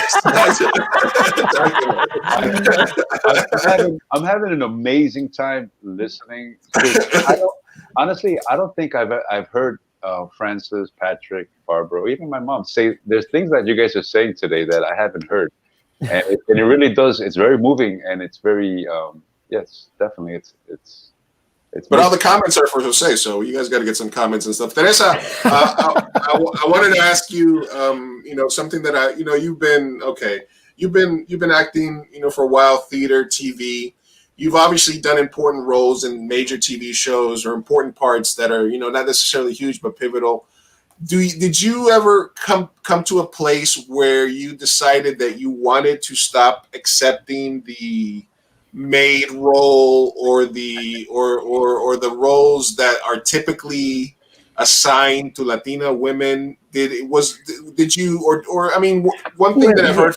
I'm having an amazing time listening. Honestly, I don't think I've heard Francis, Patrick, Barbara, or even my mom say there's things that you guys are saying today that I haven't heard, and it really does. It's very moving, and it's very yes, definitely. It's But all the comments are for Jose, so you guys got to get some comments and stuff. Teresa, I wanted to ask you, something that you've been acting, for a while, theater, TV. You've obviously done important roles in major TV shows or important parts that are, not necessarily huge but pivotal. Did you ever come to a place where you decided that you wanted to stop accepting the maid role or the roles that are typically assigned to Latina women? Did you or I mean, one thing that I've heard.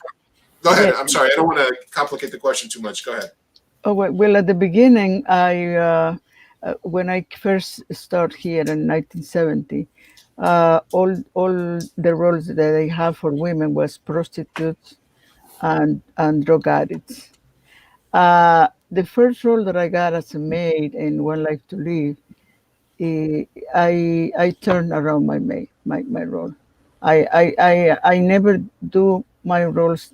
Go ahead. I'm sorry. I don't want to complicate the question too much. Go ahead. Oh, well, at the beginning, when I first started here in 1970, all the roles that I have for women was prostitutes and drug addicts. The first role that I got as a maid in One Life to Live, I turned around my role. I never do my roles,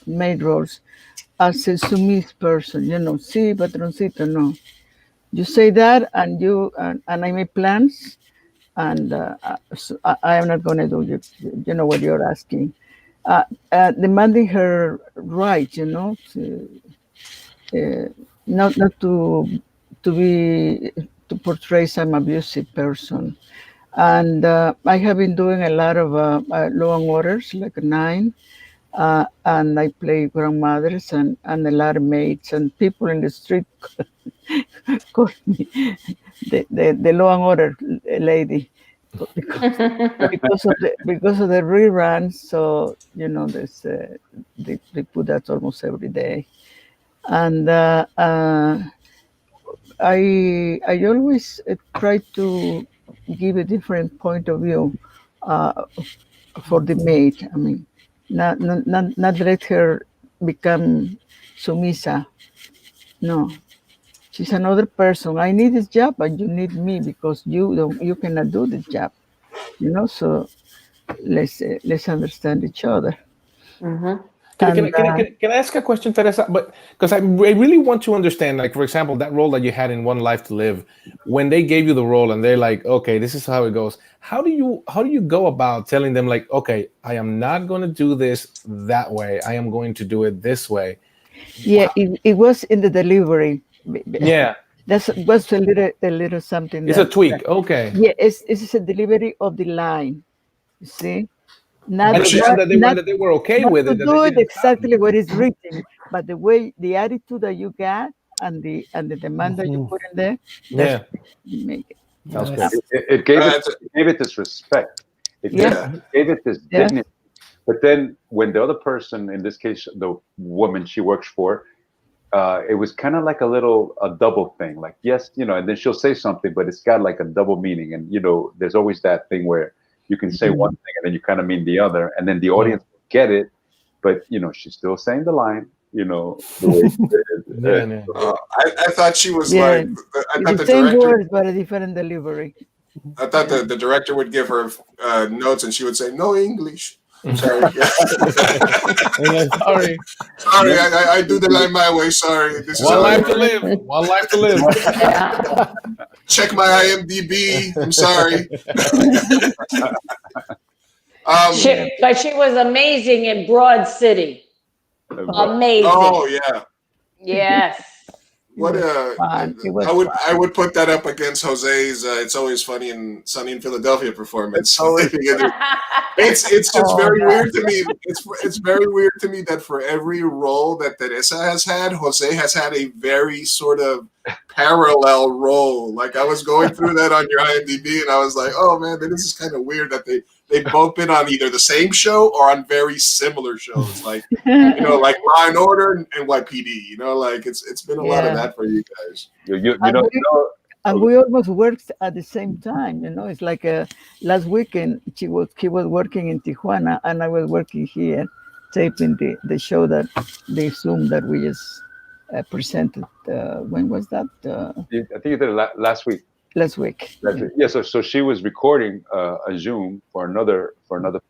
maid roles, as a submissive person, see, patroncito, no. You say that, and I make plans, and so I am not going to do what you're asking. Demanding her right, not to portray some abusive person. And I have been doing a lot of Law and Orders, like 9. And I play grandmothers and a lot of maids, and people in the street call me the Law and Order lady because of the reruns. So there's they put that almost every day, and I always try to give a different point of view for the maid. I mean, not let her become sumisa. No, she's another person. I need this job, but you need me because you cannot do this job. So let's understand each other. Mm-hmm. Can I ask a question, Teresa? But because I really want to understand, like, for example, that role that you had in One Life to Live, when they gave you the role and they're like, okay, this is how it goes. How do you go about telling them, like, okay, I am not going to do this that way. I am going to do it this way. Yeah, it was in the delivery. Yeah, that was a little something. It's a tweak. Okay. Yeah, it's a delivery of the line. You see. Not that they were okay with it. To do it exactly what is written, but the attitude that you got and the demand that you put in there, yeah, make it. It gave it this respect. It gave it this dignity. But then when the other person, in this case, the woman she works for, it was kind of like a double thing. Like, yes, and then she'll say something, but it's got like a double meaning. And, there's always that thing where you can say one thing and then you kind of mean the other, and then the audience get it, but she's still saying the line, the way it is. I thought she was like, I thought the same words but a different delivery. I thought the director would give her notes and she would say no English. Sorry. Sorry. I do the line my way. Sorry. This is One life to live. One life to live. Check my IMDb. I'm sorry. She was amazing in Broad City. Amazing. Oh yeah. Yes. What fun. It was I would put that up against Jose's "It's Always Funny and Sunny in Philadelphia" performance. It's just very weird to me. It's very weird to me that for every role that Teresa has had, Jose has had a very sort of parallel role. Like I was going through that on your IMDb, and I was like, oh man, this is kind of weird that they've both been on either the same show or on very similar shows, like like Law and Order and NYPD. Like it's been a lot of that for you guys. And we almost worked at the same time. It's like last weekend he was working in Tijuana and I was working here, taping the show that the Zoom that we just presented. When was that? I think you did it last week. Last week. Yeah. So she was recording a Zoom for another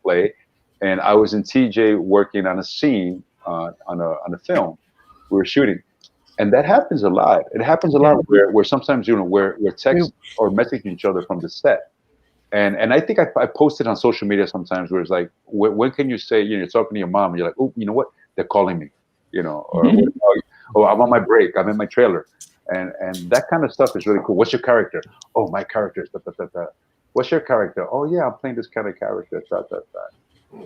play, and I was in TJ working on a scene on a film we were shooting. And that happens a lot. It happens a lot where sometimes we're text or messaging each other from the set, and I think I posted on social media sometimes where it's like, when can you say you're talking to your mom and you're like, oh, you know what, they're calling me, or oh, I'm on my break, I'm in my trailer, and that kind of stuff is really cool. What's your character? Oh, my character is da. What's your character? Oh yeah, I'm playing this kind of character.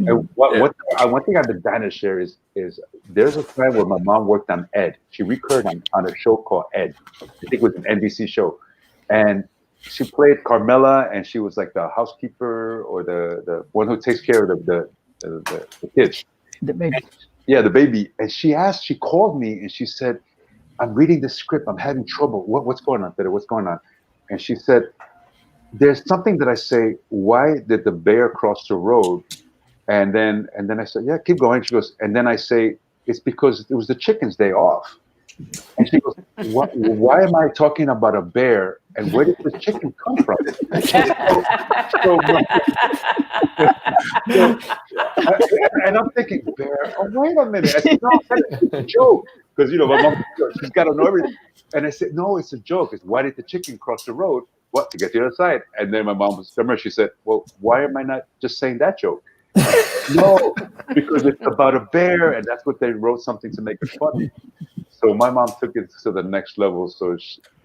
And one thing I've been dying to share is there's a time where my mom worked on Ed. She recorded on a show called Ed. I think it was an NBC show, and she played Carmela, and she was like the housekeeper or the one who takes care of the kids. The baby. Yeah, the baby. And she called me and she said, "I'm reading the script. I'm having trouble. What's going on, Peter? What's going on?" And she said, "There's something that I say. Why did the bear cross the road?" And then I said, "Yeah, keep going." She goes, and then I say, "It's because it was the chicken's day off." And she goes, "Why am I talking about a bear? And where did the chicken come from?" And I'm thinking, bear? Oh, wait a minute. I said, no, it's a joke. Because, my mom, she's got to know everything. And I said, no, it's a joke. It's why did the chicken cross the road? What, to get to the other side? And then my mom was, she said, well, why am I not just saying that joke? No, because it's about a bear, and that's what they wrote something to make it funny. So my mom took it to the next level. So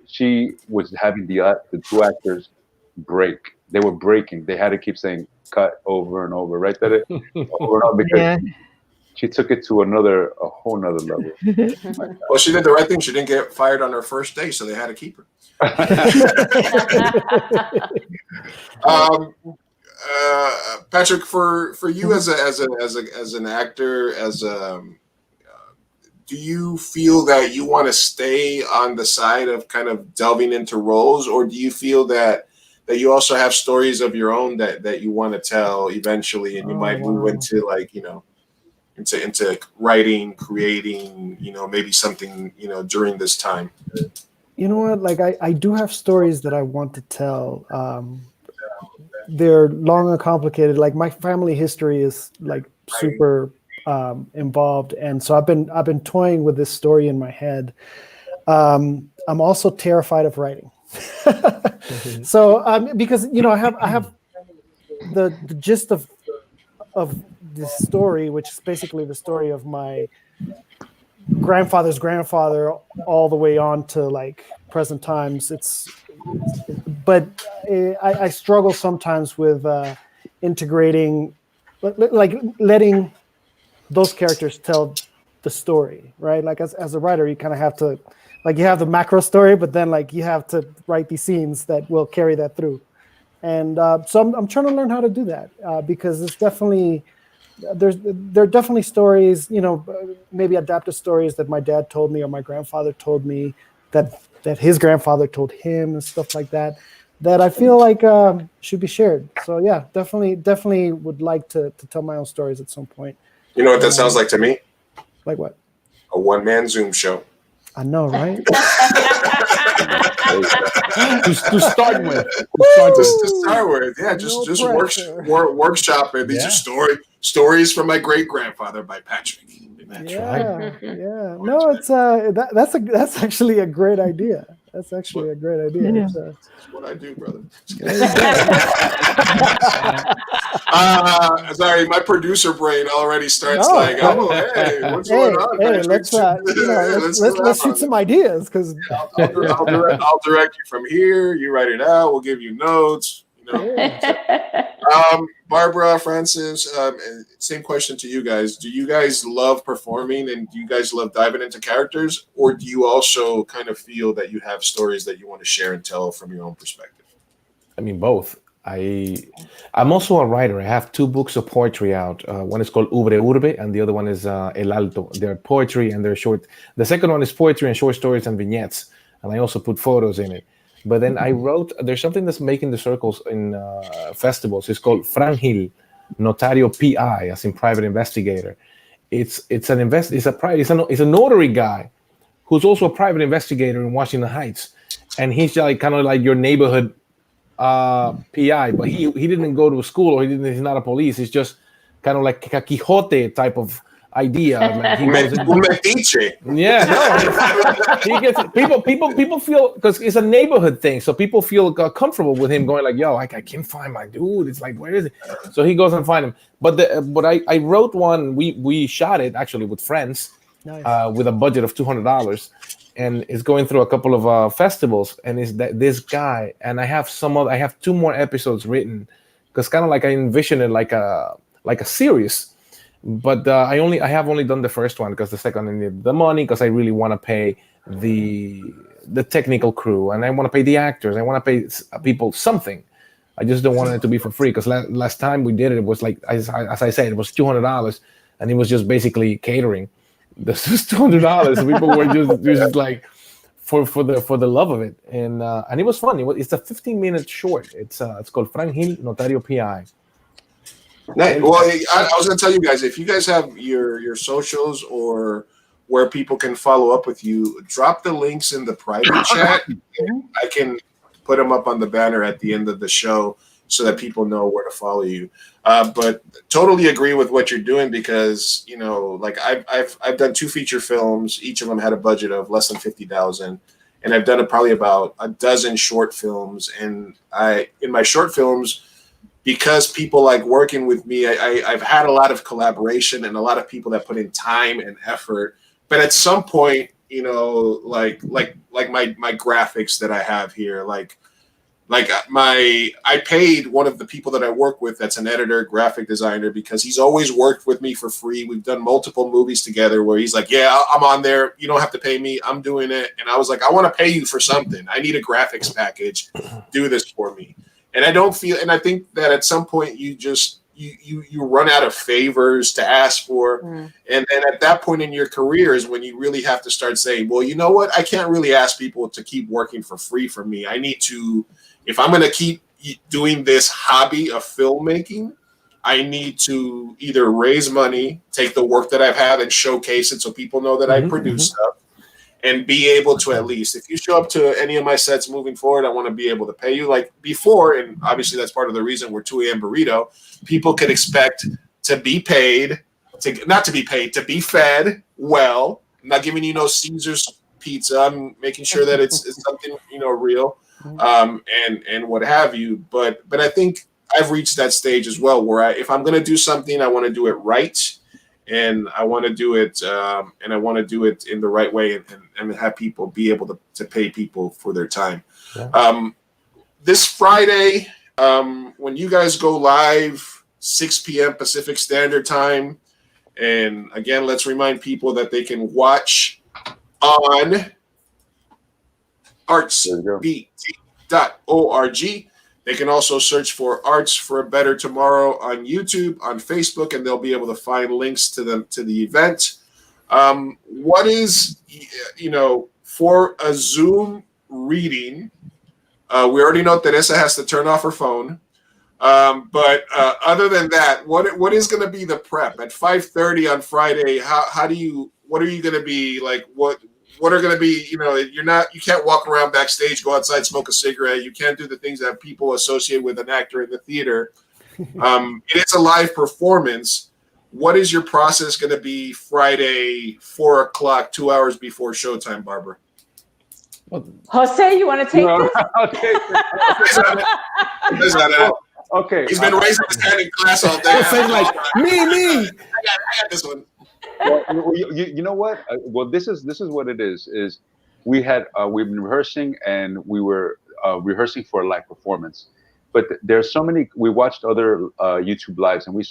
she was having the two actors break. They were breaking. They had to keep saying cut over and over, right? Over and over, because she took it to a whole nother level. Well, she did the right thing. She didn't get fired on her first day, so they had to keep her. Patrick, for you as an actor, do you feel that you want to stay on the side of kind of delving into roles, or do you feel that you also have stories of your own that you want to tell eventually, and you might move into into writing, creating, maybe something, during this time? You know what? Like I do have stories that I want to tell. They're long and complicated. Like my family history is like super involved, and so I've been toying with this story in my head. I'm also terrified of writing. So because I have the gist of this story, which is basically the story of my grandfather's grandfather all the way on to like present times. But I struggle sometimes with integrating, like letting those characters tell the story, right? Like as a writer, you kind of have to, like, you have the macro story, but then like you have to write these scenes that will carry that through. And so I'm trying to learn how to do that because it's definitely, there are definitely stories, maybe adapted stories that my dad told me or my grandfather told me that his grandfather told him and stuff like that I feel like should be shared. So yeah, definitely would like to tell my own stories at some point. You know what that sounds like to me? Like what? A one-man Zoom show. I know, right? to start with. Yeah, just workshop it. These are stories from my great grandfather by Patrick. Yeah. No, it's that's actually a great idea. That's actually a great idea. Yeah. That's what I do, brother. Sorry, my producer brain already starts No. like, oh, hey, what's going on? Hey, let's shoot some ideas because I'll direct you from here. You write it out. We'll give you notes. Barbara, Francis, same question to you guys. Do you guys love performing and do you guys love diving into characters, or do you also kind of feel that you have stories that you want to share and tell from your own perspective? I mean, both. I'm also a writer. I have 2 books of poetry out. One is called Ubre Urbe, and the other one is El Alto. They're poetry and they're short. The second one is poetry and short stories and vignettes, and I also put photos in it. But then I wrote, there's something that's making the circles in festivals. It's called Frangil, Notario PI, as in private investigator. It's a notary guy who's also a private investigator in Washington Heights, and he's like kind of like your neighborhood PI, but he didn't go to school, or he's not a police. He's just kind of like a Quixote type of idea. Like he goes yeah, no, he gets people feel, because it's a neighborhood thing, so people feel comfortable with him going like, yo, I can't find my dude. It's like, where is it? So he goes and find him. But I wrote one. We shot it actually with friends. Nice. With a budget of $200, and it's going through a couple of festivals. And is that this guy? And I have 2 more episodes written, because kind of like I envision it like a series. But I have only done the first one because the second I needed the money, because I really want to pay the technical crew, and I want to pay the actors. I want to pay people something. I just don't want it to be for free, because last time we did it, it was like, as I said, it was $200, and it was just basically catering. This was $200. People were just like for the love of it, and it was fun. It's a 15-minute short. It's called Frangil, Notario PI. Nice. Well, I was going to tell you guys, if you guys have your socials or where people can follow up with you, drop the links in the private chat. I can put them up on the banner at the end of the show so that people know where to follow you. But totally agree with what you're doing, because like I've done 2 feature films. Each of them had a budget of less than $50,000, and I've done probably about a dozen short films. And in my short films, because people like working with me, I've had a lot of collaboration and a lot of people that put in time and effort. But at some point, like my graphics that I have here, I paid one of the people that I work with, that's an editor, graphic designer, because he's always worked with me for free. We've done multiple movies together where he's like, yeah, I'm on there. You don't have to pay me. I'm doing it. And I was like, I want to pay you for something. I need a graphics package. Do this for me. And I think that at some point you run out of favors to ask for. And then at that point in your career is when you really have to start saying, well, you know what? I can't really ask people to keep working for free for me. I need to, if I'm going to keep doing this hobby of filmmaking, I need to either raise money, take the work that I've had and showcase it so people know that I produce stuff, and be able to, at least if you show up to any of my sets moving forward, I want to be able to pay you like before. And obviously that's part of the reason we're 2 a.m. Burrito. People could expect to be paid, to be fed well. I'm not giving you no Caesar's pizza. I'm making sure that it's something, real, and what have you. But I think I've reached that stage as well, where if I'm going to do something, I want to do it right. And I want to do it, in the right way, and have people be able to pay people for their time. Yeah. This Friday, when you guys go live, 6 p.m. Pacific Standard Time, and again, let's remind people that they can watch on artsbt.org. They can also search for Arts for a Better Tomorrow on YouTube, on Facebook, and they'll be able to find links to the event. What is, for a Zoom reading, we already know Teresa has to turn off her phone. But other than that, what is going to be the prep at 5:30 on Friday? What are you going to be like? What are going to be, you can't walk around backstage, go outside, smoke a cigarette. You can't do the things that people associate with an actor in the theater. It's a live performance. What is your process going to be Friday, 4 o'clock, 2 hours before showtime, Barbara? Jose, you want to take this? I'll take it. Okay. He's been raising his hand in class all day. Jose's like, me. I got this one. Well, you know what? Well, this is what it is. Is we've been rehearsing and we were rehearsing for a live performance, but there's so many. We watched other YouTube lives and we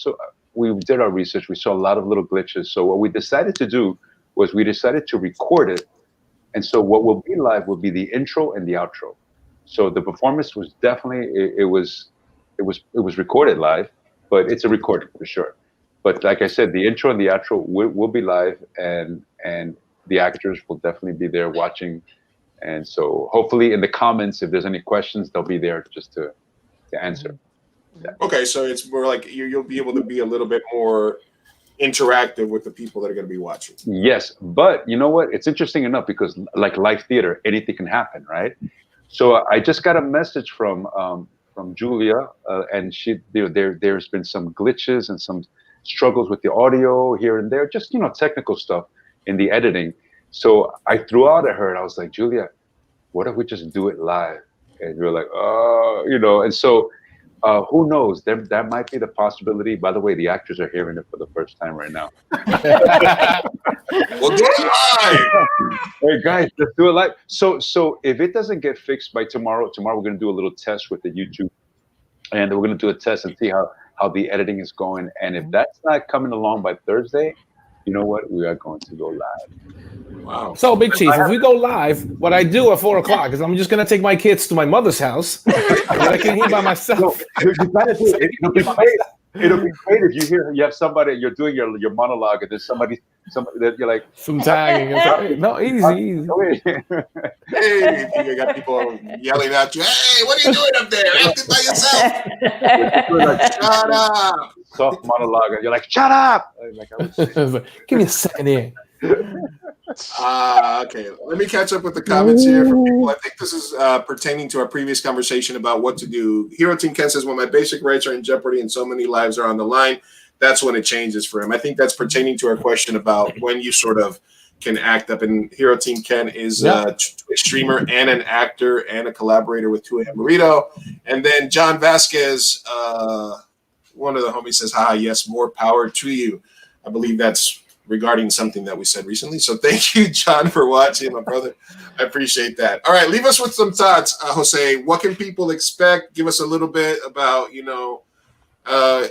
did our research. We saw a lot of little glitches. So what we decided to do was we decided to record it, and so what will be live will be the intro and the outro. So the performance was definitely it was recorded live, but it's a recording for sure. But like I said, the intro and the outro will be live, and the actors will definitely be there watching. And so hopefully in the comments, if there's any questions, they'll be there just to answer. Yeah. Okay, so it's more like you'll be able to be a little bit more interactive with the people that are going to be watching. Yes, but you know what? It's interesting enough because like live theater, anything can happen, right? So I just got a message from Julia, and there's been some glitches and some struggles with the audio here and there, just technical stuff in the editing. So I threw out at her and I was like, Julia, what if we just do it live? And we were like, and so who knows? That might be the possibility. By the way, the actors are hearing it for the first time right now. We'll do it live. Hey guys, let's do it live. So if it doesn't get fixed by tomorrow we're going to do a little test with the YouTube, and we're going to do a test and see how the editing is going. And if that's not coming along by Thursday, you know what? We are going to go live. Wow. So, Big Chief, if we go live, what I do at 4 o'clock is I'm just going to take my kids to my mother's house. And I can hear by myself. It'll be great if you have somebody, you're doing your monologue, and there's somebody that you're like some tagging. No, easy. Hey, you got people yelling at you. Hey, what are you doing up there? Acting by yourself. Like, shut up. Soft monologue, and you're like, shut up. Give me a second here. Okay, let me catch up with the comments here from people. I think this is pertaining to our previous conversation about what to do. Hero Team Ken says, when my basic rights are in jeopardy and so many lives are on the line, that's when it changes for him. I think that's pertaining to our question about when you sort of can act up. And Hero Team Ken is a streamer and an actor and a collaborator with 2AM Burrito. And then John Vasquez, one of the homies, says, yes, more power to you. I believe that's regarding something that we said recently. So thank you, John, for watching, my brother. I appreciate that. All right, leave us with some thoughts, Jose. What can people expect? Give us a little bit about,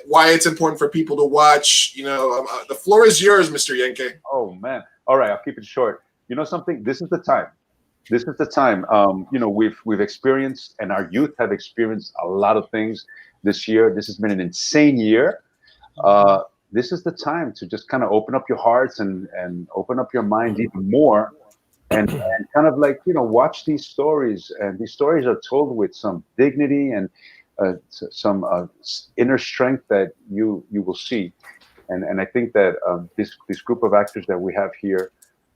why it's important for people to watch. The floor is yours, Mr. Yenque. Oh, man. All right, I'll keep it short. You know something? This is the time. This is the time. We've experienced, and our youth have experienced a lot of things this year. This has been an insane year. This is the time to just kind of open up your hearts and open up your mind even more, and kind of watch these stories. And these stories are told with some dignity and some inner strength that you will see. And I think that this group of actors that we have here,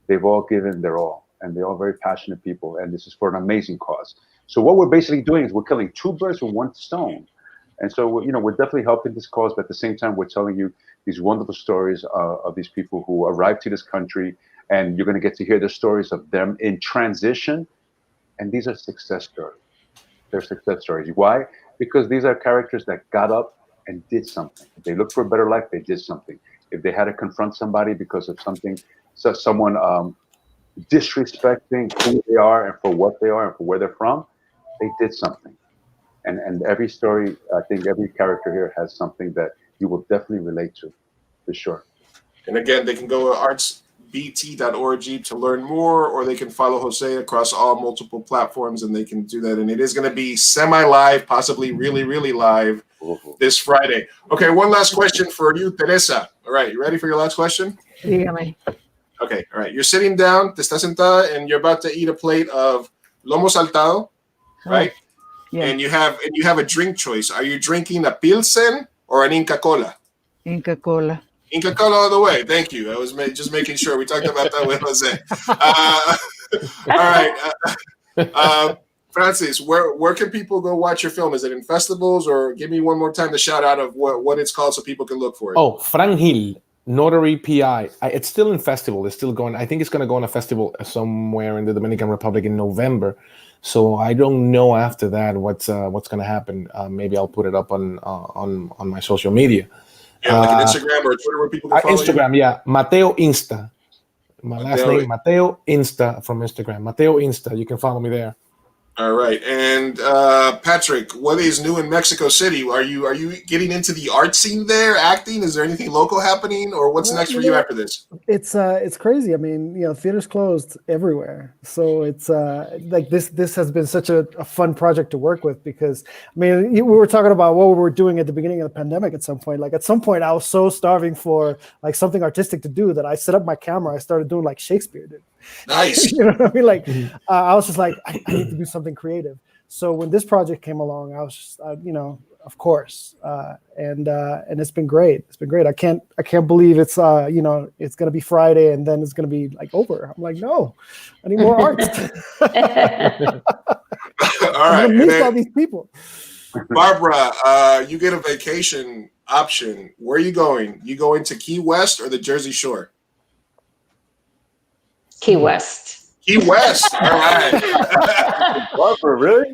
they've all given their all, and they're all very passionate people. And this is for an amazing cause. So what we're basically doing is we're killing two birds with one stone. And so we're definitely helping this cause, but at the same time, we're telling you these wonderful stories of these people who arrived to this country, and you're going to get to hear the stories of them in transition. And these are success stories. They're success stories. Why? Because these are characters that got up and did something. If they looked for a better life, they did something. If they had to confront somebody because of something, someone disrespecting who they are and for what they are and for where they're from, they did something. And every story, I think every character here has something that you will definitely relate to, for sure. And again, they can go to artsbt.org to learn more, or they can follow Jose across all multiple platforms, and they can do that. And it is going to be semi-live, possibly really, really live this Friday. Okay, one last question for you, Teresa. All right, you ready for your last question? Dígame. Okay, all right. You're sitting down, te estás sentada, and you're about to eat a plate of lomo saltado, right? Yeah. And you have a drink choice. Are you drinking a Pilsen or an Inca Cola? Inca Cola. Inca Cola all the way. Thank you. I was just making sure. We talked about that with Jose. All right. Francis, where can people go watch your film? Is it in festivals, or give me one more time the shout out of what it's called so people can look for it? Oh, Frangil. Notary PI. It's still in festival. It's still going. I think it's going to go on a festival somewhere in the Dominican Republic in November. So I don't know after that what's going to happen. Maybe I'll put it up on my social media. Yeah, like an Instagram or Twitter where people can follow Instagram, you? yeah. Mateo Insta. My last name, Mateo Insta from Instagram. Mateo Insta. You can follow me there. All right, and Patrick, what is new in Mexico City? Are you getting into the art scene there, acting? Is there anything local happening, or what's next for you after this? It's crazy. I mean, theaters closed everywhere, so it's like this has been such a fun project to work with, because I mean, we were talking about what we were doing at the beginning of the pandemic. At some point, I was so starving for like something artistic to do that I set up my camera. I started doing like Shakespeare did. Nice. You know what I mean? Like, I was just like, I need to do something creative. So when this project came along, I was just, of course, and it's been great. It's been great. I can't believe it's it's gonna be Friday and then it's gonna be like over. I'm like, no, I need more art. All right, meet all these people. Barbara, you get a vacation option. Where are you going? You going to Key West or the Jersey Shore? Key West. Key West. All right. Barbara, really?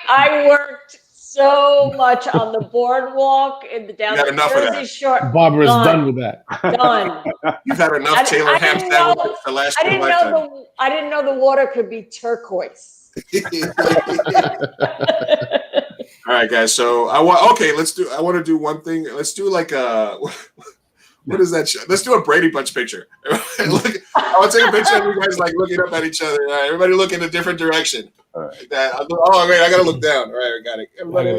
I worked so much on the boardwalk in the down the Jersey Shore. Barbara's done with that. Done. You've had enough Taylor ham sandwiches to last your lifetime. I didn't know the water could be turquoise. All right, guys. So I want to do one thing. Let's do like a what is that show? Let's do a Brady Bunch picture. I want to take a picture of you guys like looking up at each other. All right, everybody look in a different direction. All right. Like that. Oh, wait, I gotta look down. All right, I got it. Everybody.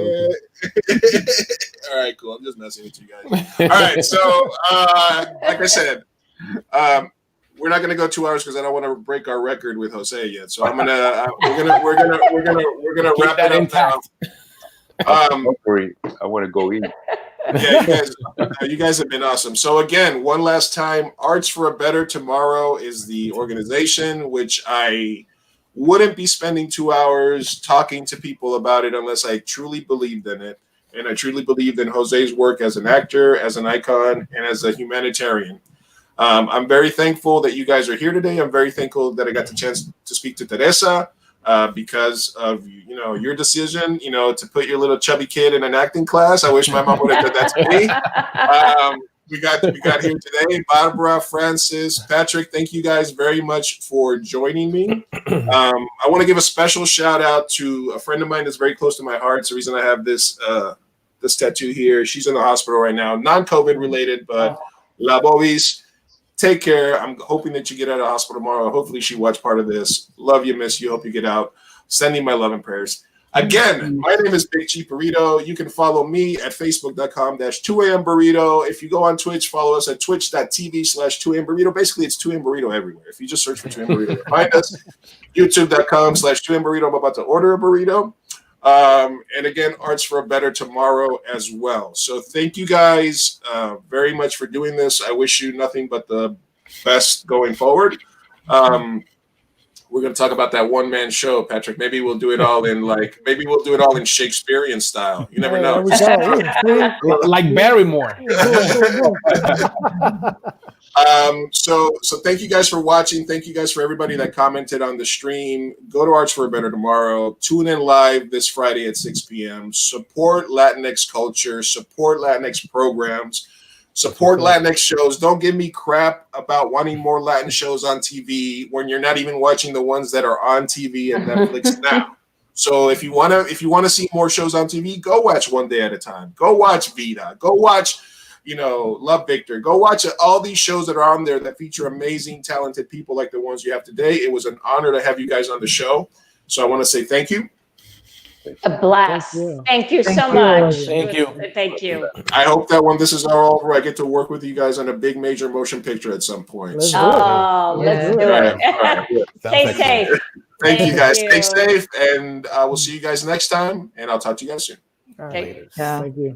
All right, cool. I'm just messing with you guys. All right, so like I said, we're not gonna go 2 hours because I don't want to break our record with Jose yet. So I'm gonna we're gonna wrap it up now. Don't worry, I want to go in. Yeah, you guys have been awesome. So again, one last time, Arts for a Better Tomorrow is the organization, which I wouldn't be spending 2 hours talking to people about it unless I truly believed in it. And I truly believed in Jose's work as an actor, as an icon, and as a humanitarian. I'm very thankful that you guys are here today. I'm very thankful that I got the chance to speak to Teresa. Because of your decision, to put your little chubby kid in an acting class. I wish my mom would have done that to me. We got here today. Barbara, Francis, Patrick, thank you guys very much for joining me. I want to give a special shout out to a friend of mine that's very close to my heart. It's the reason I have this tattoo here. She's in the hospital right now, non-COVID related, but La Bobis. Take care. I'm hoping that you get out of the hospital tomorrow. Hopefully she watched part of this. Love you, miss you. Hope you get out. Sending my love and prayers. Again, my name is Big Chief Burrito. You can follow me at facebook.com/2am Burrito. If you go on Twitch, follow us at twitch.tv/2am Burrito. Basically, it's 2am Burrito everywhere. If you just search for 2am Burrito, you'll find us. youtube.com/2am Burrito. I'm about to order a burrito. And again, Arts for a Better Tomorrow as well. So thank you guys very much for doing this. I wish you nothing but the best going forward. We're going to talk about that one-man show, Patrick. Maybe we'll do it all in Shakespearean style. You never know. Like Barrymore. So thank you guys for watching. Thank you guys for everybody that commented on the stream. Go to Arts for a Better Tomorrow. Tune in live this Friday at 6 p.m. Support Latinx culture. Support Latinx programs. Support Latinx shows. Don't give me crap about wanting more Latin shows on TV when you're not even watching the ones that are on TV and Netflix now. So if you want to see more shows on TV, go watch One Day at a Time. Go watch Vida. Go watch Love Victor. Go watch all these shows that are on there that feature amazing, talented people like the ones you have today. It was an honor to have you guys on the show. So I want to say thank you. A blast. Thank you so much. Thank you. Thank you. I hope that when this is all over, I get to work with you guys on a big major motion picture at some point. Let's do it. Stay safe. Thank you guys. Stay safe, and we'll see you guys next time, and I'll talk to you guys soon. Take care. Thank you.